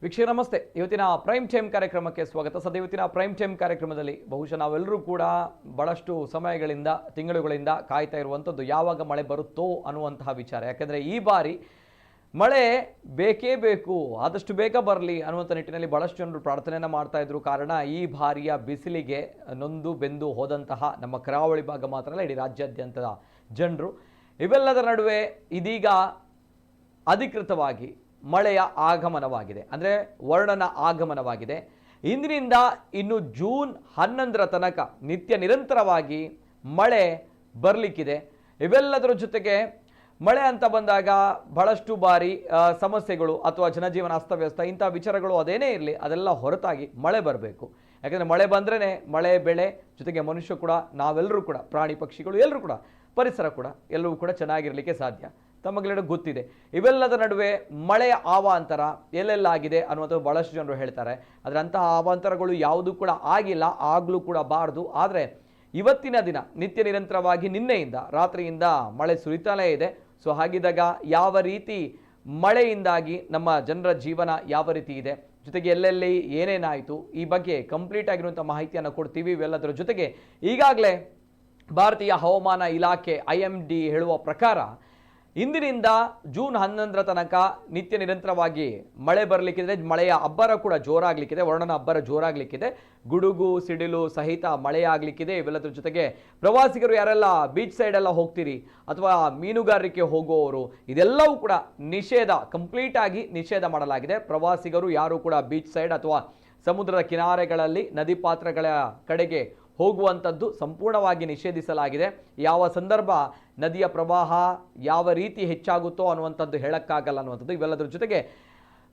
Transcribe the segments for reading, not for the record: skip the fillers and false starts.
ವೀಕ್ಷಕರೇ ನಮಸ್ತೆ. ಇವತ್ತಿನ ಪ್ರೈಮ್ ಟೈಮ್ ಕಾರ್ಯಕ್ರಮಕ್ಕೆ ಸ್ವಾಗತ. ಸದ್ಯ ಇವತ್ತಿನ ಪ್ರೈಮ್ ಟೈಮ್ ಕಾರ್ಯಕ್ರಮದಲ್ಲಿ ಬಹುಶಃ ನಾವೆಲ್ಲರೂ ಕೂಡ ಬಹಳಷ್ಟು ಸಮಯಗಳಿಂದ ತಿಂಗಳುಗಳಿಂದ ಕಾಯ್ತಾ ಇರುವಂಥದ್ದು ಯಾವಾಗ ಮಳೆ ಬರುತ್ತೋ ಅನ್ನುವಂತಹ ವಿಚಾರ. ಯಾಕೆಂದರೆ ಈ ಬಾರಿ ಮಳೆ ಬೇಕೇ ಬೇಕು, ಆದಷ್ಟು ಬೇಗ ಬರಲಿ ಅನ್ನುವಂಥ ನಿಟ್ಟಿನಲ್ಲಿ ಬಹಳಷ್ಟು ಜನರು ಪ್ರಾರ್ಥನೆಯನ್ನು ಮಾಡ್ತಾ ಇದ್ರು. ಕಾರಣ ಈ ಬಾರಿಯ ಬಿಸಿಲಿಗೆ ನೊಂದು ಬೆಂದು ಹೋದಂತಹ ನಮ್ಮ ಕರಾವಳಿ ಭಾಗ ಮಾತ್ರ ಅಲ್ಲ, ಇಡೀ ರಾಜ್ಯಾದ್ಯಂತದ ಜನರು. ಇವೆಲ್ಲದರ ನಡುವೆ ಇದೀಗ ಅಧಿಕೃತವಾಗಿ ಮಳೆಯ ಆಗಮನವಾಗಿದೆ, ಅಂದರೆ ವರ್ಣನ ಆಗಮನವಾಗಿದೆ. ಇಂದಿನಿಂದ ಇನ್ನು ಜೂನ್ 11ರ ತನಕ ನಿತ್ಯ ನಿರಂತರವಾಗಿ ಮಳೆ ಬರಲಿಕ್ಕಿದೆ. ಇವೆಲ್ಲದರ ಜೊತೆಗೆ ಮಳೆ ಅಂತ ಬಂದಾಗ ಬಹಳಷ್ಟು ಬಾರಿ ಸಮಸ್ಯೆಗಳು ಅಥವಾ ಜನಜೀವನ ಅಸ್ತವ್ಯಸ್ತ ಇಂಥ ವಿಚಾರಗಳು ಅದೇನೇ ಇರಲಿ, ಅದೆಲ್ಲ ಹೊರತಾಗಿ ಮಳೆ ಬರಬೇಕು. ಯಾಕಂದರೆ ಮಳೆ ಬಂದ್ರೇ ಮಳೆ ಬೆಳೆ ಜೊತೆಗೆ ಮನುಷ್ಯ ಕೂಡ, ನಾವೆಲ್ಲರೂ ಕೂಡ, ಪ್ರಾಣಿ ಪಕ್ಷಿಗಳು ಎಲ್ಲರೂ ಕೂಡ, ಪರಿಸರ ಕೂಡ ಎಲ್ಲವೂ ಕೂಡ ಚೆನ್ನಾಗಿರಲಿಕ್ಕೆ ಸಾಧ್ಯ. ತಮಗೆಲ್ಲರೂ ಗೊತ್ತಿದೆ. ಇವೆಲ್ಲದ ನಡುವೆ ಮಳೆಯ ಅವಾಂತರ ಎಲ್ಲೆಲ್ಲಾಗಿದೆ ಅನ್ನುವಂಥದ್ದು ಬಹಳಷ್ಟು ಜನರು ಹೇಳ್ತಾರೆ. ಆದರೆ ಅಂತಹ ಅವಾಂತರಗಳು ಯಾವುದೂ ಕೂಡ ಆಗಿಲ್ಲ, ಆಗಲೂ ಕೂಡ ಬಾರದು. ಆದರೆ ಇವತ್ತಿನ ದಿನ ನಿತ್ಯ ನಿರಂತರವಾಗಿ ನಿನ್ನೆಯಿಂದ ರಾತ್ರಿಯಿಂದ ಮಳೆ ಸುರಿತಾನೇ ಇದೆ. ಸೊ ಹಾಗಿದ್ದಾಗ ಯಾವ ರೀತಿ ಮಳೆಯಿಂದಾಗಿ ನಮ್ಮ ಜನರ ಜೀವನ ಯಾವ ರೀತಿ ಇದೆ, ಜೊತೆಗೆ ಎಲ್ಲೆಲ್ಲಿ ಏನೇನಾಯಿತು, ಈ ಬಗ್ಗೆ ಕಂಪ್ಲೀಟ್ ಆಗಿರುವಂಥ ಮಾಹಿತಿಯನ್ನು ಕೊಡ್ತೀವಿ. ಇವೆಲ್ಲದರ ಜೊತೆಗೆ ಈಗಾಗಲೇ ಭಾರತೀಯ ಹವಾಮಾನ ಇಲಾಖೆ IMD ಹೇಳುವ ಪ್ರಕಾರ ಇಂದಿನಿಂದ ಜೂನ್ 11ರ ತನಕ ನಿತ್ಯ ನಿರಂತರವಾಗಿ ಮಳೆ ಬರಲಿಕ್ಕಿದೆ. ಮಳೆಯ ಅಬ್ಬರ ಕೂಡ ಜೋರಾಗಲಿಕ್ಕಿದೆ, ವರ್ಣನ ಅಬ್ಬರ ಜೋರಾಗಲಿಕ್ಕಿದೆ. ಗುಡುಗು ಸಿಡಿಲು ಸಹಿತ ಮಳೆ ಆಗಲಿಕ್ಕಿದೆ. ಇವೆಲ್ಲದರ ಜೊತೆಗೆ ಪ್ರವಾಸಿಗರು ಯಾರೆಲ್ಲ ಬೀಚ್ ಸೈಡ್ ಎಲ್ಲ ಹೋಗ್ತೀರಿ ಅಥವಾ ಮೀನುಗಾರಿಕೆ ಹೋಗುವವರು, ಇದೆಲ್ಲವೂ ಕೂಡ ನಿಷೇಧ, ಕಂಪ್ಲೀಟ್ ಆಗಿ ನಿಷೇಧ ಮಾಡಲಾಗಿದೆ. ಪ್ರವಾಸಿಗರು ಯಾರು ಕೂಡ ಬೀಚ್ ಸೈಡ್ ಅಥವಾ ಸಮುದ್ರದ ಕಿನಾರೆಗಳಲ್ಲಿ ನದಿ ಪಾತ್ರಗಳ ಕಡೆಗೆ ಹೋಗುವಂಥದ್ದು ಸಂಪೂರ್ಣವಾಗಿ ನಿಷೇಧಿಸಲಾಗಿದೆ. ಯಾವ ಸಂದರ್ಭ ನದಿಯ ಪ್ರವಾಹ ಯಾವ ರೀತಿ ಹೆಚ್ಚಾಗುತ್ತೋ ಅನ್ನುವಂಥದ್ದು ಹೇಳಕ್ಕಾಗಲ್ಲ ಅನ್ನುವಂಥದ್ದು. ಇವೆಲ್ಲದರ ಜೊತೆಗೆ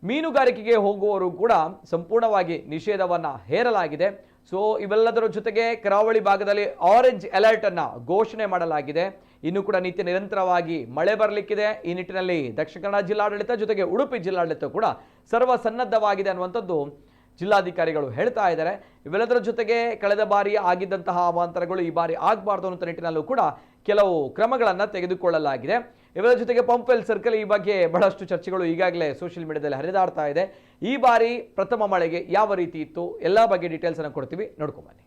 ಮೀನುಗಾರಿಕೆಗೆ ಹೋಗುವವರು ಕೂಡ ಸಂಪೂರ್ಣವಾಗಿ ನಿಷೇಧವನ್ನು ಹೇರಲಾಗಿದೆ. ಸೊ ಇವೆಲ್ಲದರ ಜೊತೆಗೆ ಕರಾವಳಿ ಭಾಗದಲ್ಲಿ ಆರೆಂಜ್ ಅಲರ್ಟ್ ಅನ್ನು ಘೋಷಣೆ ಮಾಡಲಾಗಿದೆ. ಇನ್ನು ಕೂಡ ನಿತ್ಯ ನಿರಂತರವಾಗಿ ಮಳೆ ಬರಲಿಕ್ಕಿದೆ. ಈ ನಿಟ್ಟಿನಲ್ಲಿ ದಕ್ಷಿಣ ಕನ್ನಡ ಜಿಲ್ಲಾಡಳಿತ ಜೊತೆಗೆ ಉಡುಪಿ ಜಿಲ್ಲಾಡಳಿತ ಕೂಡ ಸರ್ವಸನ್ನದ್ಧವಾಗಿದೆ ಅನ್ನುವಂಥದ್ದು ಜಿಲ್ಲಾಧಿಕಾರಿಗಳು ಹೇಳ್ತಾ ಇದ್ದಾರೆ. ಇವೆಲ್ಲದರ ಜೊತೆಗೆ ಕಳೆದ ಬಾರಿ ಆಗಿದ್ದಂತಹ ಅವಾಂತರಗಳು ಈ ಬಾರಿ ಆಗಬಾರ್ದು ಅನ್ನೋ ನಿಟ್ಟಿನಲ್ಲೂ ಕೂಡ ಕೆಲವು ಕ್ರಮಗಳನ್ನು ತೆಗೆದುಕೊಳ್ಳಲಾಗಿದೆ. ಇವೆಲ್ಲರ ಜೊತೆಗೆ ಪಂಪ್ವೆಲ್ ಸರ್ಕಲ್ ಈ ಬಗ್ಗೆ ಬಹಳಷ್ಟು ಚರ್ಚೆಗಳು ಈಗಾಗಲೇ ಸೋಷಿಯಲ್ ಮೀಡಿಯಾದಲ್ಲಿ ಹರಿದಾಡ್ತಾ ಇದೆ. ಈ ಬಾರಿ ಪ್ರಥಮ ಮಳೆಗೆ ಯಾವ ರೀತಿ ಇತ್ತು, ಎಲ್ಲ ಬಗ್ಗೆ ಡೀಟೇಲ್ಸ್ ಅನ್ನು ಕೊಡ್ತೀವಿ, ನೋಡ್ಕೊಂಬನ್ನಿ.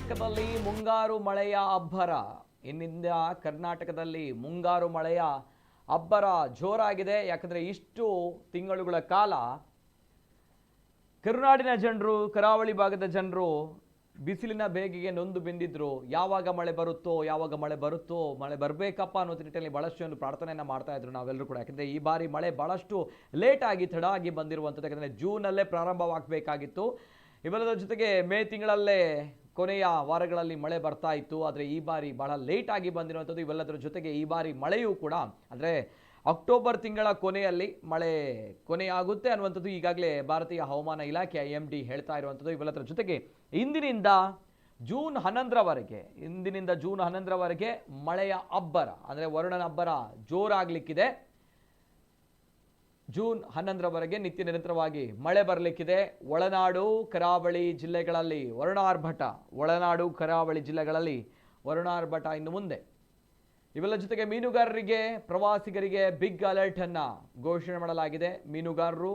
ಕರ್ನಾಟಕದಲ್ಲಿ ಮುಂಗಾರು ಮಳೆಯ ಅಬ್ಬರ. ಇನ್ನಿಂದ ಕರ್ನಾಟಕದಲ್ಲಿ ಮುಂಗಾರು ಮಳೆಯ ಅಬ್ಬರ ಜೋರಾಗಿದೆ. ಯಾಕಂದರೆ ಇಷ್ಟು ತಿಂಗಳುಗಳ ಕಾಲ ಕರುನಾಡಿನ ಜನರು, ಕರಾವಳಿ ಭಾಗದ ಜನರು ಬಿಸಿಲಿನ ಬೇಗೆಗೆ ನೊಂದು ಬೆಂದಿದ್ರು. ಯಾವಾಗ ಮಳೆ ಬರುತ್ತೋ, ಯಾವಾಗ ಮಳೆ ಬರುತ್ತೋ, ಮಳೆ ಬರಬೇಕಪ್ಪ ಅನ್ನೋ ನಿಟ್ಟಿನಲ್ಲಿ ಬಹಳಷ್ಟು ಒಂದು ಪ್ರಾರ್ಥನೆಯನ್ನು ಮಾಡ್ತಾ ಇದ್ರು ನಾವೆಲ್ಲರೂ ಕೂಡ. ಯಾಕಂದರೆ ಈ ಬಾರಿ ಮಳೆ ಬಹಳಷ್ಟು ಲೇಟಾಗಿ ತಡ ಆಗಿ ಬಂದಿರುವಂಥದ್ದು. ಯಾಕಂದರೆ ಜೂನಲ್ಲೇ ಪ್ರಾರಂಭವಾಗಬೇಕಾಗಿತ್ತು. ಇವೆಲ್ಲದರ ಜೊತೆಗೆ ಮೇ ತಿಂಗಳಲ್ಲೇ ಕೊನೆಯ ವಾರಗಳಲ್ಲಿ ಮಳೆ ಬರ್ತಾ ಇತ್ತು. ಆದರೆ ಈ ಬಾರಿ ಬಹಳ ಲೇಟ್ ಆಗಿ ಬಂದಿರುವಂಥದ್ದು. ಇವೆಲ್ಲದರ ಜೊತೆಗೆ ಈ ಬಾರಿ ಮಳೆಯೂ ಕೂಡ ಅಂದರೆ ಅಕ್ಟೋಬರ್ ತಿಂಗಳ ಕೊನೆಯಲ್ಲಿ ಮಳೆ ಕೊನೆಯಾಗುತ್ತೆ ಅನ್ನುವಂಥದ್ದು ಈಗಾಗಲೇ ಭಾರತೀಯ ಹವಾಮಾನ ಇಲಾಖೆ IMD ಹೇಳ್ತಾ ಇರುವಂಥದ್ದು. ಇವೆಲ್ಲದರ ಜೊತೆಗೆ ಇಂದಿನಿಂದ ಜೂನ್ 11ರವರೆಗೆ ಮಳೆಯ ಅಬ್ಬರ ಅಂದರೆ ವರುಣನ ಅಬ್ಬರ ಜೋರಾಗಲಿಕ್ಕಿದೆ. ಜೂನ್ 11ರವರೆಗೆ ನಿತ್ಯ ನಿರಂತರವಾಗಿ ಮಳೆ ಬರಲಿಕ್ಕಿದೆ. ಒಳನಾಡು ಕರಾವಳಿ ಜಿಲ್ಲೆಗಳಲ್ಲಿ ವರುಣಾರ್ಭಟ, ಇನ್ನು ಮುಂದೆ. ಇವೆಲ್ಲ ಜೊತೆಗೆ ಮೀನುಗಾರರಿಗೆ, ಪ್ರವಾಸಿಗರಿಗೆ ಬಿಗ್ ಅಲರ್ಟ್ ಅನ್ನ ಘೋಷಣೆ ಮಾಡಲಾಗಿದೆ. ಮೀನುಗಾರರು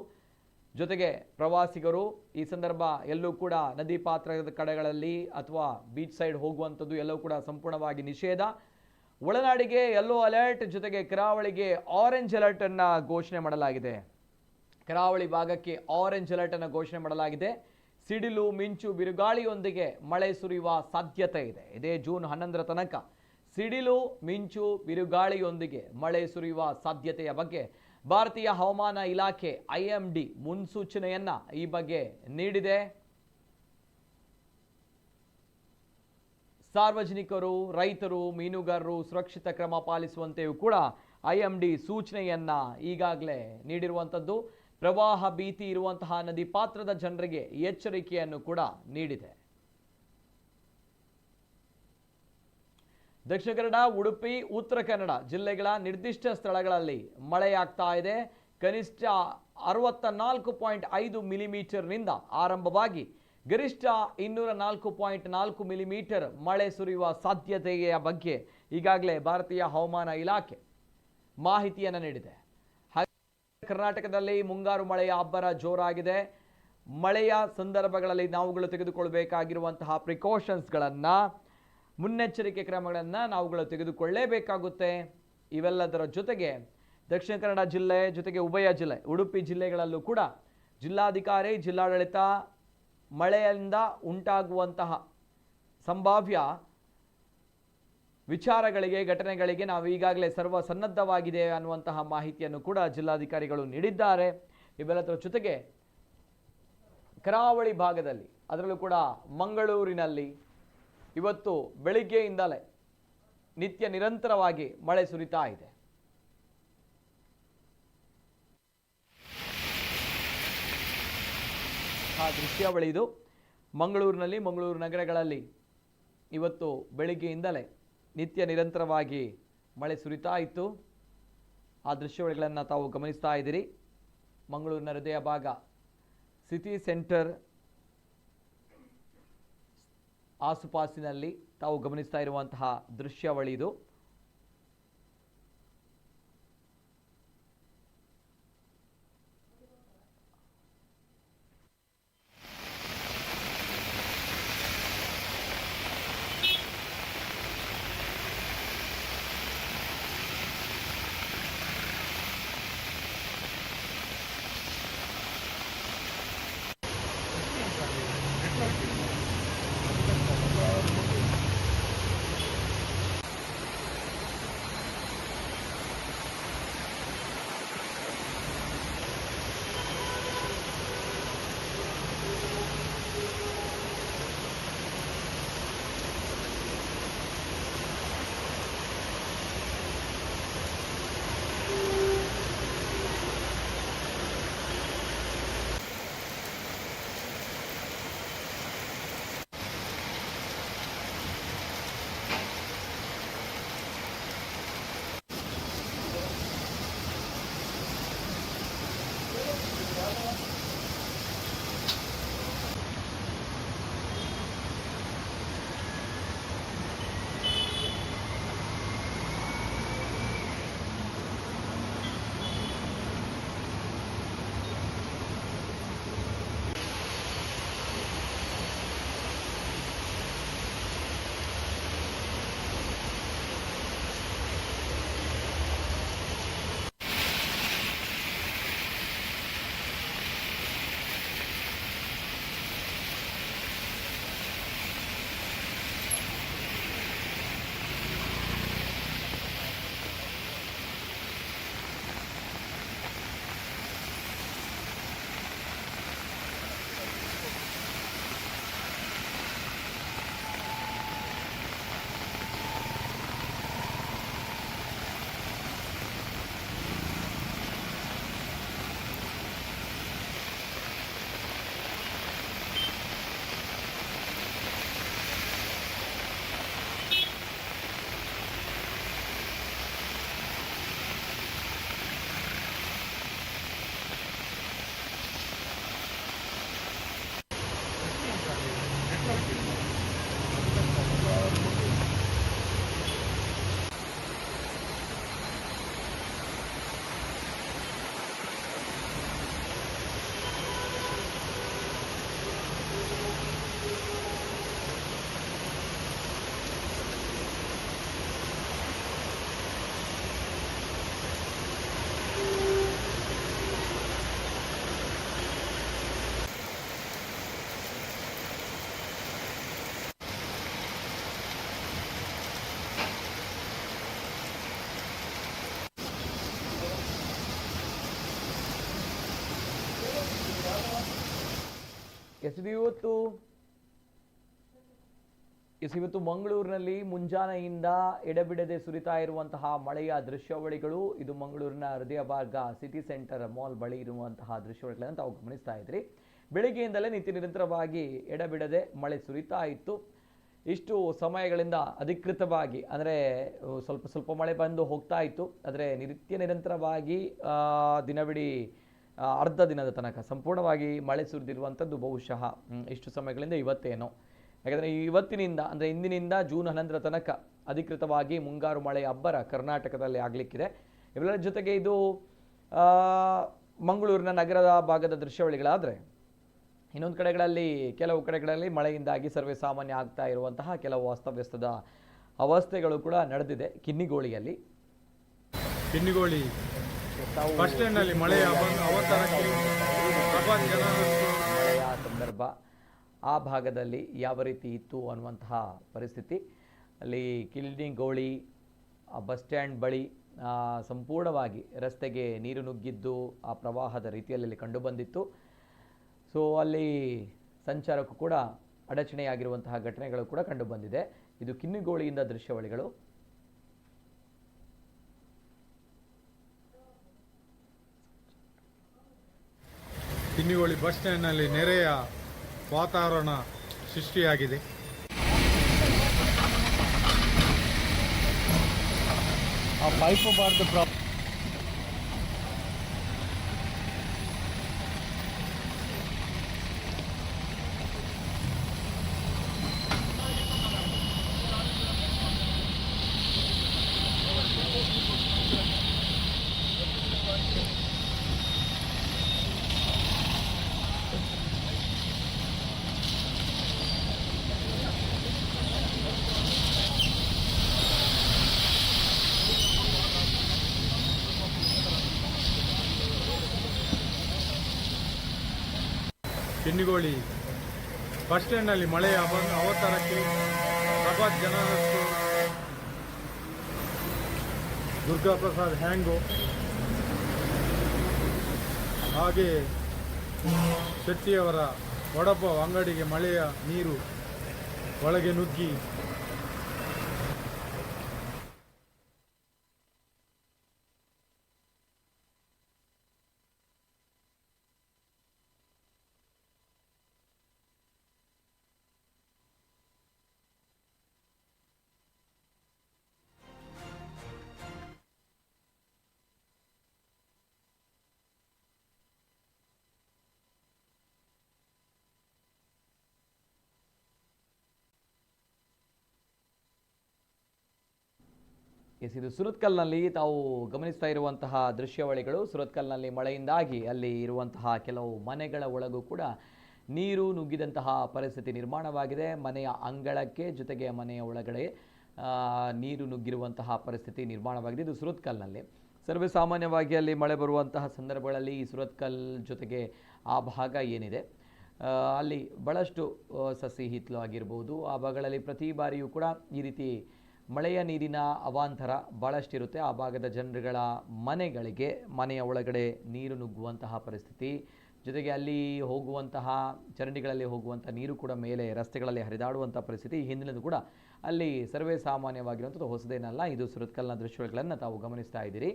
ಜೊತೆಗೆ ಪ್ರವಾಸಿಗರು ಈ ಸಂದರ್ಭ ಎಲ್ಲೂ ಕೂಡ ನದಿ ಪಾತ್ರದ ಕಡೆಗಳಲ್ಲಿ ಅಥವಾ ಬೀಚ್ ಸೈಡ್ ಹೋಗುವಂಥದ್ದು ಎಲ್ಲವೂ ಕೂಡ ಸಂಪೂರ್ಣವಾಗಿ ನಿಷೇಧ. ಒಳನಾಡಿಗೆ ಯೆಲ್ಲೋ ಅಲರ್ಟ್, ಜೊತೆಗೆ ಕರಾವಳಿಗೆ ಆರೆಂಜ್ ಅಲರ್ಟ್ ಅನ್ನ ಘೋಷಣೆ ಮಾಡಲಾಗಿದೆ. ಕರಾವಳಿ ಭಾಗಕ್ಕೆ ಆರೆಂಜ್ ಅಲರ್ಟ್ ಅನ್ನು ಘೋಷಣೆ ಮಾಡಲಾಗಿದೆ. ಸಿಡಿಲು, ಮಿಂಚು, ಬಿರುಗಾಳಿಯೊಂದಿಗೆ ಮಳೆ ಸುರಿಯುವ ಸಾಧ್ಯತೆ ಇದೆ. ಇದೇ ಜೂನ್ 11ರ ತನಕ ಸಿಡಿಲು, ಮಿಂಚು, ಬಿರುಗಾಳಿಯೊಂದಿಗೆ ಮಳೆ ಸುರಿಯುವ ಸಾಧ್ಯತೆಯ ಬಗ್ಗೆ ಭಾರತೀಯ ಹವಾಮಾನ ಇಲಾಖೆ IMD ಮುನ್ಸೂಚನೆಯನ್ನ ಈ ಬಗ್ಗೆ ನೀಡಿದೆ. ಸಾರ್ವಜನಿಕರು, ರೈತರು, ಮೀನುಗಾರರು ಸುರಕ್ಷಿತ ಕ್ರಮ ಪಾಲಿಸುವಂತೆಯೂ ಕೂಡ IMD ಸೂಚನೆಯನ್ನ ಈಗಾಗಲೇ ನೀಡಿರುವಂಥದ್ದು. ಪ್ರವಾಹ ಭೀತಿ ಇರುವಂತಹ ನದಿ ಪಾತ್ರದ ಜನರಿಗೆ ಎಚ್ಚರಿಕೆಯನ್ನು ಕೂಡ ನೀಡಿದೆ. ದಕ್ಷಿಣ ಕನ್ನಡ, ಉಡುಪಿ, ಉತ್ತರ ಕನ್ನಡ ಜಿಲ್ಲೆಗಳ ನಿರ್ದಿಷ್ಟ ಸ್ಥಳಗಳಲ್ಲಿ ಮಳೆಯಾಗ್ತಾ ಇದೆ. ಕನಿಷ್ಠ 64.5 ಮಿಲಿಮೀಟರ್ನಿಂದ ಆರಂಭವಾಗಿ ಗರಿಷ್ಠ 204.4 ಮಿಲಿಮೀಟರ್ ಮಳೆ ಸುರಿಯುವ ಸಾಧ್ಯತೆಯ ಬಗ್ಗೆ ಈಗಾಗಲೇ ಭಾರತೀಯ ಹವಾಮಾನ ಇಲಾಖೆ ಮಾಹಿತಿಯನ್ನು ನೀಡಿದೆ. ಕರ್ನಾಟಕದಲ್ಲಿ ಮುಂಗಾರು ಮಳೆಯ ಅಬ್ಬರ ಜೋರಾಗಿದೆ. ಮಳೆಯ ಸಂದರ್ಭಗಳಲ್ಲಿ ನಾವುಗಳು ತೆಗೆದುಕೊಳ್ಳಬೇಕಾಗಿರುವಂತಹ ಪ್ರಿಕಾಷನ್ಸ್ಗಳನ್ನು, ಮುನ್ನೆಚ್ಚರಿಕೆ ಕ್ರಮಗಳನ್ನು ನಾವುಗಳು ತೆಗೆದುಕೊಳ್ಳಲೇಬೇಕಾಗುತ್ತೆ. ಇವೆಲ್ಲದರ ಜೊತೆಗೆ ದಕ್ಷಿಣ ಕನ್ನಡ ಜಿಲ್ಲೆ ಜೊತೆಗೆ ಉಭಯ ಜಿಲ್ಲೆ ಉಡುಪಿ ಜಿಲ್ಲೆಗಳಲ್ಲೂ ಕೂಡ ಜಿಲ್ಲಾಧಿಕಾರಿ, ಜಿಲ್ಲಾಡಳಿತ ಮಳೆಯಿಂದ ಉಂಟಾಗುವಂತಹ ಸಂಭಾವ್ಯ ವಿಚಾರಗಳಿಗೆ, ಘಟನೆಗಳಿಗೆ ನಾವು ಈಗಾಗಲೇ ಸರ್ವ ಸನ್ನದ್ಧವಾಗಿದೆ ಅನ್ನುವಂತಹ ಮಾಹಿತಿಯನ್ನು ಕೂಡ ಜಿಲ್ಲಾಧಿಕಾರಿಗಳು ನೀಡಿದ್ದಾರೆ. ಇವೆಲ್ಲದರ ಜೊತೆಗೆ ಕರಾವಳಿ ಭಾಗದಲ್ಲಿ, ಅದರಲ್ಲೂ ಕೂಡ ಮಂಗಳೂರಿನಲ್ಲಿ ಇವತ್ತು ಬೆಳಿಗ್ಗೆಯಿಂದಲೇ ನಿತ್ಯ ನಿರಂತರವಾಗಿ ಮಳೆ ಸುರಿತಾ ಇದೆ. ಆ ದೃಶ್ಯಾವಳಿ ಇದು. ಮಂಗಳೂರಿನಲ್ಲಿ, ಮಂಗಳೂರು ನಗರಗಳಲ್ಲಿ ಇವತ್ತು ಬೆಳಿಗ್ಗೆಯಿಂದಲೇ ನಿತ್ಯ ನಿರಂತರವಾಗಿ ಮಳೆ ಸುರಿತಾ ಇತ್ತು. ಆ ದೃಶ್ಯಾವಳಿಗಳನ್ನು ತಾವು ಗಮನಿಸ್ತಾ ಇದ್ದೀರಿ. ಮಂಗಳೂರಿನ ಹೃದಯ ಭಾಗ ಸಿಟಿ ಸೆಂಟರ್ ಆಸುಪಾಸಿನಲ್ಲಿ ತಾವು ಗಮನಿಸ್ತಾ ಇರುವಂತಹ ದೃಶ್ಯಾವಳಿ ಇದು. ಇವತ್ತು ಇವತ್ತು ಮಂಗಳೂರಿನಲ್ಲಿ ಮುಂಜಾನೆಯಿಂದ ಎಡೆಬಿಡದೆ ಸುರಿತಾ ಇರುವಂತಹ ಮಳೆಯ ದೃಶ್ಯಾವಳಿಗಳು. ಇದು ಮಂಗಳೂರಿನ ಹೃದಯ ಭಾಗ ಸಿಟಿ ಸೆಂಟರ್ ಮಾಲ್ ಬಳಿ ಇರುವಂತಹ ದೃಶ್ಯಾವಳಿಗಳನ್ನು ತಾವು ಗಮನಿಸ್ತಾ ಇದ್ರಿ. ಬೆಳಿಗ್ಗೆಯಿಂದಲೇ ನಿರಂತರವಾಗಿ ಎಡೆಬಿಡದೆ ಮಳೆ ಸುರಿತಾ ಇತ್ತು. ಇಷ್ಟು ಸಮಯಗಳಿಂದ ಅಧಿಕೃತವಾಗಿ ಅಂದರೆ ಸ್ವಲ್ಪ ಸ್ವಲ್ಪ ಮಳೆ ಬಂದು ಹೋಗ್ತಾ ಇತ್ತು. ಆದರೆ ನಿರಂತರವಾಗಿ ದಿನವಿಡೀ ಅರ್ಧ ದಿನದ ತನಕ ಸಂಪೂರ್ಣವಾಗಿ ಮಳೆ ಸುರಿದಿರುವಂಥದ್ದು ಬಹುಶಃ ಇಷ್ಟು ಸಮಯಗಳಿಂದ ಇವತ್ತೇನೋ. ಯಾಕಂದರೆ ಇವತ್ತಿನಿಂದ ಅಂದರೆ ಇಂದಿನಿಂದ ಜೂನ್ 11ರ ತನಕ ಅಧಿಕೃತವಾಗಿ ಮುಂಗಾರು ಮಳೆಯ ಅಬ್ಬರ ಕರ್ನಾಟಕದಲ್ಲಿ ಆಗಲಿಕ್ಕಿದೆ. ಇವೆಲ್ಲರ ಜೊತೆಗೆ ಇದು ಮಂಗಳೂರಿನ ನಗರದ ಭಾಗದ ದೃಶ್ಯಾವಳಿಗಳಾದರೆ, ಇನ್ನೊಂದು ಕಡೆಗಳಲ್ಲಿ ಕೆಲವು ಕಡೆಗಳಲ್ಲಿ ಮಳೆಯಿಂದಾಗಿ ಸರ್ವೇ ಸಾಮಾನ್ಯ ಆಗ್ತಾ ಇರುವಂತಹ ಕೆಲವು ಅಸ್ತವ್ಯಸ್ತದ ಅವಸ್ಥೆಗಳು ಕೂಡ ನಡೆದಿದೆ. ಕಿನ್ನಿಗೋಳಿಯಲ್ಲಿ ಮಳೆಯ ಸಂದರ್ಭ ಆ ಭಾಗದಲ್ಲಿ ಯಾವ ರೀತಿ ಇತ್ತು ಅನ್ನುವಂತಹ ಪರಿಸ್ಥಿತಿ. ಅಲ್ಲಿ ಕಿನ್ನಿಗೋಳಿ ಬಸ್ ಸ್ಟ್ಯಾಂಡ್ ಬಳಿ ಸಂಪೂರ್ಣವಾಗಿ ರಸ್ತೆಗೆ ನೀರು ನುಗ್ಗಿದ್ದು ಆ ಪ್ರವಾಹದ ರೀತಿಯಲ್ಲಿ ಕಂಡುಬಂದಿತ್ತು. ಸೊ ಅಲ್ಲಿ ಸಂಚಾರಕ್ಕೂ ಕೂಡ ಅಡಚಣೆಯಾಗಿರುವಂತಹ ಘಟನೆಗಳು ಕೂಡ ಕಂಡುಬಂದಿದೆ. ಇದು ಕಿನ್ನಿಗೋಳಿಯಿಂದ ದೃಶ್ಯಾವಳಿಗಳು. ಕಿನ್ನಿಗೋಳಿ ಬಸ್ ಸ್ಟ್ಯಾಂಡ್ನಲ್ಲಿ ನೆರೆಯ ವಾತಾವರಣ ಸೃಷ್ಟಿಯಾಗಿದೆ. ಆ ಪೈಪ್ ಬಾರ್ದು ಕಿನ್ನಿಗೋಳಿ ಬಸ್ ಸ್ಟ್ಯಾಂಡ್ನಲ್ಲಿ ಮಳೆಯ ಅವತಾರಕ್ಕೆ ಪ್ರಭಾತ್ ಜನರಸ್ತು, ದುರ್ಗಾ ಪ್ರಸಾದ್ ಹ್ಯಾಂಗೋ, ಹಾಗೆ ಶೆಟ್ಟಿಯವರ ವಡಪಾವ್ ಅಂಗಡಿಗೆ ಮಳೆಯ ನೀರು ಒಳಗೆ ನುಗ್ಗಿ ಇದು ಸುರತ್ಕಲ್ನಲ್ಲಿ ತಾವು ಗಮನಿಸ್ತಾ ಇರುವಂತಹ ದೃಶ್ಯಾವಳಿಗಳು. ಸುರತ್ಕಲ್ನಲ್ಲಿ ಮಳೆಯಿಂದಾಗಿ ಅಲ್ಲಿ ಇರುವಂತಹ ಕೆಲವು ಮನೆಗಳ ಒಳಗೂ ಕೂಡ ನೀರು ನುಗ್ಗಿದಂತಹ ಪರಿಸ್ಥಿತಿ ನಿರ್ಮಾಣವಾಗಿದೆ. ಮನೆಯ ಅಂಗಳಕ್ಕೆ ಜೊತೆಗೆ ಮನೆಯ ಒಳಗಡೆ ನೀರು ನುಗ್ಗಿರುವಂತಹ ಪರಿಸ್ಥಿತಿ ನಿರ್ಮಾಣವಾಗಿದೆ. ಇದು ಸುರತ್ಕಲ್ನಲ್ಲಿ. ಸರ್ವೇ ಸಾಮಾನ್ಯವಾಗಿ ಅಲ್ಲಿ ಮಳೆ ಬರುವಂತಹ ಸಂದರ್ಭಗಳಲ್ಲಿ ಈ ಸುರತ್ಕಲ್ ಜೊತೆಗೆ ಆ ಭಾಗ ಏನಿದೆ ಅಲ್ಲಿ ಭಾಳಷ್ಟು ಸಸಿ ಹಿತ್ತಲು ಆಗಿರ್ಬೋದು. ಆ ಭಾಗಗಳಲ್ಲಿ ಪ್ರತಿ ಬಾರಿಯೂ ಕೂಡ ಈ ರೀತಿ ಮಳೆಯ ನೀರಿನ ಅವಾಂತರ ಭಾಳಷ್ಟಿರುತ್ತೆ. ಆ ಭಾಗದ ಜನರುಗಳ ಮನೆಗಳಿಗೆ ಮನೆಯ ಒಳಗಡೆ ನೀರು ನುಗ್ಗುವಂತಹ ಪರಿಸ್ಥಿತಿ, ಜೊತೆಗೆ ಅಲ್ಲಿ ಹೋಗುವಂತಹ ಚರಂಡಿಗಳಲ್ಲಿ ಹೋಗುವಂಥ ನೀರು ಕೂಡ ಮೇಲೆ ರಸ್ತೆಗಳಲ್ಲಿ ಹರಿದಾಡುವಂಥ ಪರಿಸ್ಥಿತಿ ಈ ಹಿಂದಿನದು ಕೂಡ ಅಲ್ಲಿ ಸರ್ವೇ ಸಾಮಾನ್ಯವಾಗಿರುವಂಥದ್ದು ಹೊಸದೇನಲ್ಲ. ಇದು ಸುರತ್ಕಲ್ನ ದೃಶ್ಯಗಳನ್ನು ತಾವು ಗಮನಿಸ್ತಾ ಇದ್ದೀರಿ.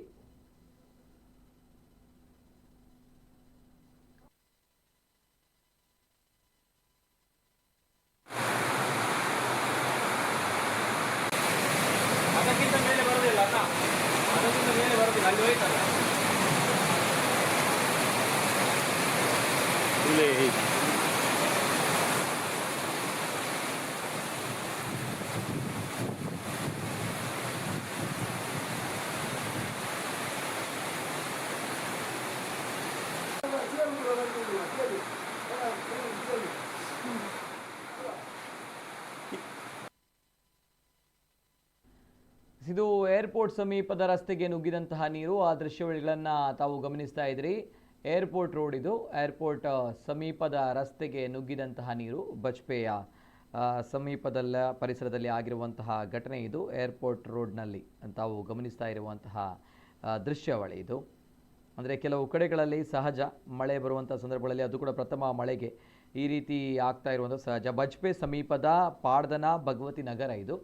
ಇದು ಏರ್ಪೋರ್ಟ್ ಸಮೀಪದ ರಸ್ತೆಗೆ ನುಗ್ಗಿದಂತಹ ನೀರು. ಆ ದೃಶ್ಯಾವಳಿಗಳನ್ನು ತಾವು ಗಮನಿಸ್ತಾ ಇದ್ರಿ. ಏರ್ಪೋರ್ಟ್ ರೋಡ್ ಇದು. ಏರ್ಪೋರ್ಟ್ ಸಮೀಪದ ರಸ್ತೆಗೆ ನುಗ್ಗಿದಂತಹ ನೀರು ಬಜ್ಪೆಯ ಸಮೀಪದ ಪರಿಸರದಲ್ಲಿ ಆಗಿರುವಂತಹ ಘಟನೆ ಇದು. ಏರ್ಪೋರ್ಟ್ ರೋಡ್ನಲ್ಲಿ ತಾವು ಗಮನಿಸ್ತಾ ಇರುವಂತಹ ದೃಶ್ಯಾವಳಿ ಇದು. ಅಂದರೆ ಕೆಲವು ಕಡೆಗಳಲ್ಲಿ ಸಹಜ ಮಳೆ ಬರುವಂಥ ಸಂದರ್ಭಗಳಲ್ಲಿ ಅದು ಕೂಡ ಪ್ರಥಮ ಮಳೆಗೆ ಈ ರೀತಿ ಆಗ್ತಾ ಇರುವಂಥ ಸಹಜ. ಬಜ್ಪೆ ಸಮೀಪದ ಪಾಡ್ದನ ಭಗವತಿ ನಗರ ಇದು.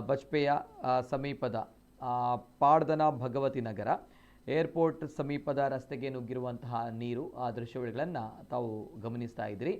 ಬಜ್ಪೆಯ ಸಮೀಪದ ಪಾಡ್ದನ ಭಗವತಿ ನಗರ ಏರ್ಪೋರ್ಟ್ ಸಮೀಪದ ರಸ್ತೆಗೆ ನುಗ್ಗಿರುವಂತಹ ನೀರು, ಆ ದೃಶ್ಯಗಳನ್ನು ತಾವು ಗಮನಿಸ್ತಾ ಇದ್ರಿ.